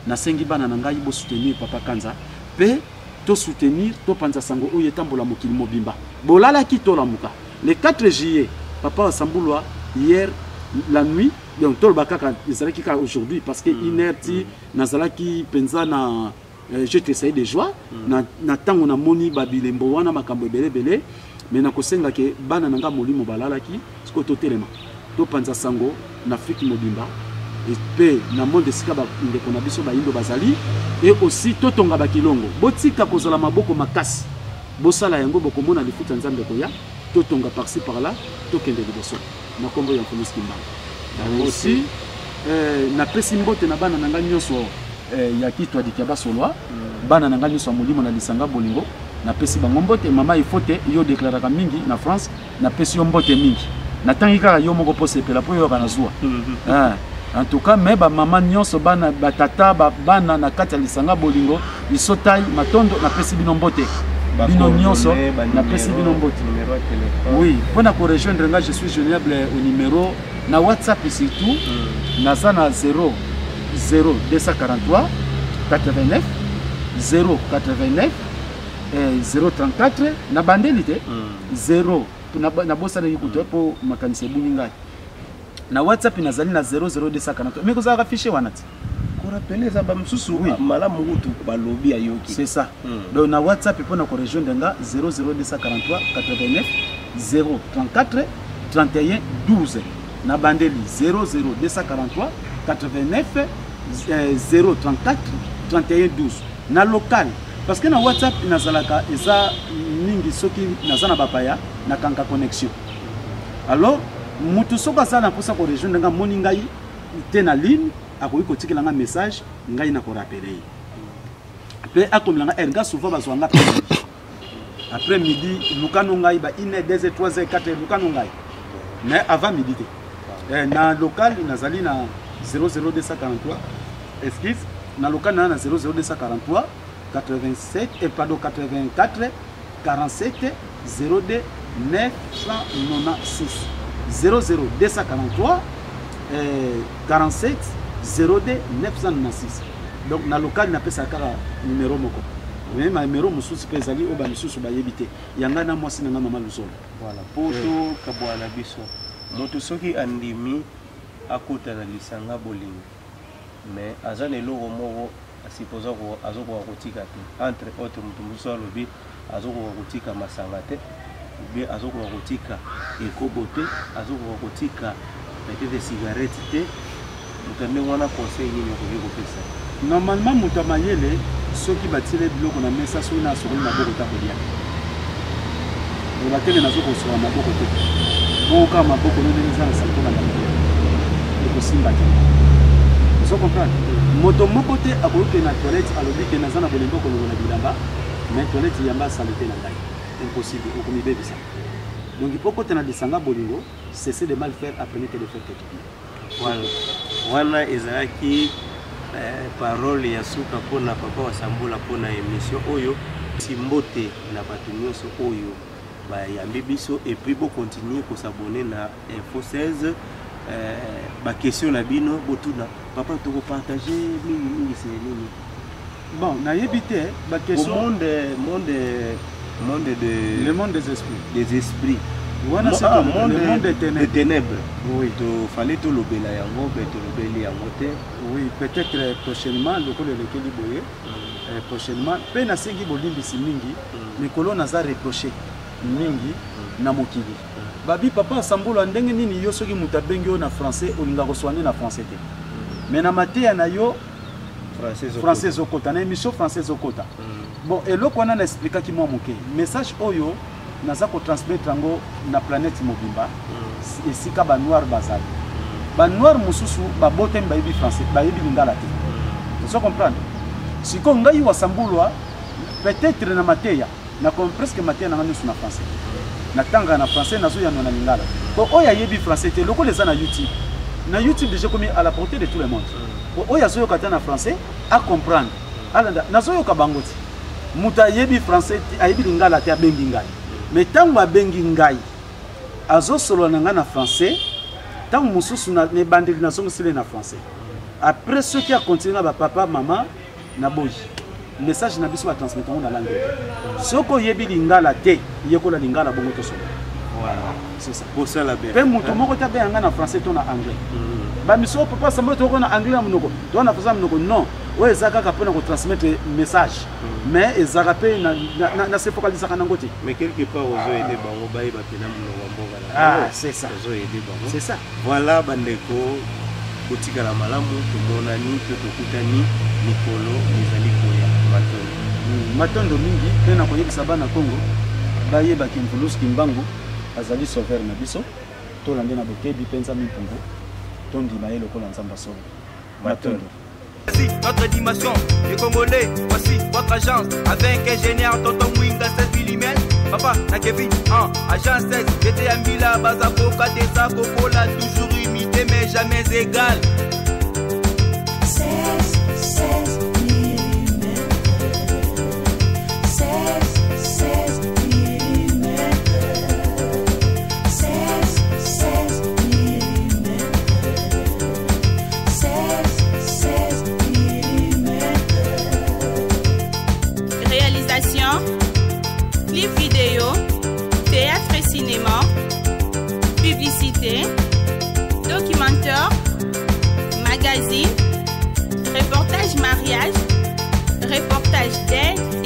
na sengi bana nanga ibo soutenir papa Kanza pe to soutenir to panza sango oyo etambola mokili mobimba bolala ki to lamuka le 4 juillet papa Sambulwa hier la nuit donc tol bakaka ezalaki ka aujourd'hui parce que inerti nazalaki penza na je t'essaye de joie na tango na moni babilembo wana makambo belebele mais na kosenga ke bana nanga molimo balalaki siko to telema to panza sango na Afrique mobimba et pe na monde sika ba ndeko na biso ba indo bazali et aussi totonga bakilongo botika kozola maboko makasi bosala yango bokomona lifuta nzambe koya totonga par-ci par-là tokende liboso na kombo ya Félix Kimbangu aussi na pesi mbote na bana nanga nyonso ya kitwa dikia basolwa bana nanga nyonso molimo na lisanga bolingo na pesi bango mbote mama ifote yo déclaraka mingi na France na pesi yo mbote mingi na tangi kaka yo moko posepela po yo kana zuwa en tout cas mais ba mama nyonso bana batata bana na kati ya lisanga bolingo isotai matondo na pesi bino mbote bino nyonso napesi bino mbote. Oui, mpona korejoindre nga je suis joignable au numéro na WhatsApp surtout naza na 00243 89 089 034 na bandeli te 0 nabosana yikuto po makanisa ebuni ngai na WhatsApp nazali na 00243 mais kozalaka fichier wana ti rappelez ça ba msusu malamu kutu balobi ayoki. C'est ça. Donc na WhatsApp mpona ko rejoindre nga 00243 89 034 31 12 na bandeli 00243 89 034 31 12 na local parce que na WhatsApp nazalaka eza mingi soki nazana bapaya na kanka connexion. Alors mutu soka sana posa ko rejoindre nga moni ngai te na ligne akoki kotikela nga message ngai na ko rappeler pe akomela nga nga souvent bazwanga après midi lukano ngai ba 1h 2h 3h 4h lukano ngai mais avant midi te na local nazali na 00243 excuse na local na 00243 87 et pardon 84 47 02 996 00243 47 02 996. Donc na local na pesa kaka numéro moko. Mais ma numéro mususu pe ezali oba mususu ba yebite. Yanga na mwasi na mama Luzolo. Voilà. Poto kabwana biso. Moto soki andimi akuta na lisanga bolingo. Mais azane loko moko asipoza ko azoko kotika te. Entre autres mutu muso alobi azoko kotika masanga te. Bien azoko kotika ekobote, azoko kotika peut-être des cigarettes te. Mutande wana conseil nini ko pesa. Normalement mutu mayele soki batile biloko na mesa so na sokoli maboko ta kolia. Oba tele nazo ko so maboko te. Bon ka maboko no neza na sakona na maboko. Eko simba te. Vous comprenez? Moto moko te akoyoke na toilette alobi ke nazana bolembo ko na bilamba. Mais toilette yamba saleté na ngai. Impossible au comité de ça. Donc il faut que tu aies des bolingo, cesser de mal faire, apprenez de faire quelque chose. Voilà. Wana ezaki parole ya suka pona papa wa Sambula pona émission oyo simbote na batu nyonso oyo ba yambi biso et puis bo continuer ko s'abonner na Info 16 ba question na bino botuna papa to ko partager mingi c'est nini. Bon, na yebite ba question le monde des esprits. Des esprits. Voilà, c'est le monde des ténèbres. Oui. Il fallait tout le yango, oui, peut-être prochainement, le col de Keliboye. Prochainement, peine à 5 bolimbi si mingi, mais colon a reproché mingi na mokili. Babi papa Sambolo ndenge nini yo soki mutabengi na français olinga koswane na français te. Mais na maté na yo français okota na émission français okota. Bon, et là, on a expliqué qui m'a manqué. Message oyo, naza ko transmettre ngo na planète mobimba. Et si ka ba noir bazali. Ba noir mususu ba botem ba yebi français, ba yebi lingala te. Vous comprenez? Si ko ngai wa Sambulwa, peut-être na mateya, na comme presque mateya na ngani na français. Na tanga na français nazo ya na lingala. Ko oya yebi français te, loko les na YouTube. Na YouTube déjà commis à la portée de tout le monde. Ko oya zo yo kata na français à comprendre. Alanda nazo yo ka bangoti. Muta yebi français ayebi lingala te abengi ngai mais tango abengi ngai azo solo na ngana français tango mususu na ne bandeli na songo sile na français après ceux qui a continué ba papa maman na boyi message na biso ba transmettre na langue soko yebi lingala te yekola lingala bongo to solo voilà c'est ça pour ça la belle pe mutu moko ta be ngana français to na anglais ba miso papa Sambolo to na anglais munoko to na français munoko non ouais ezaka kapona ko transmettre message mais ezaka pe na se focaliser kana ngoti mais quelque part ozo aider bango baye ba pena munoko mboka ah c'est ça ozo aider bango c'est ça voilà bandeko kotika la malamu tumonani to tokutani mikolo ezali koya matondo mingi pe na koyebisa bana Congo baye ba kimfulus kimbangu azali sauveur na biso to lande na bokebi penza mimpungu tondi baye lokola nzamba solo matondo. Voici notre dimension du Congolais, voici votre agence avec ingénieur Tonton Mwinga 16 mm. Papa, na Kevin, agence 16, j'étais à Mila, Bazako, Kadesa, Kokola, toujours imité mais jamais égal. 16 mm. 16 reportage d'aide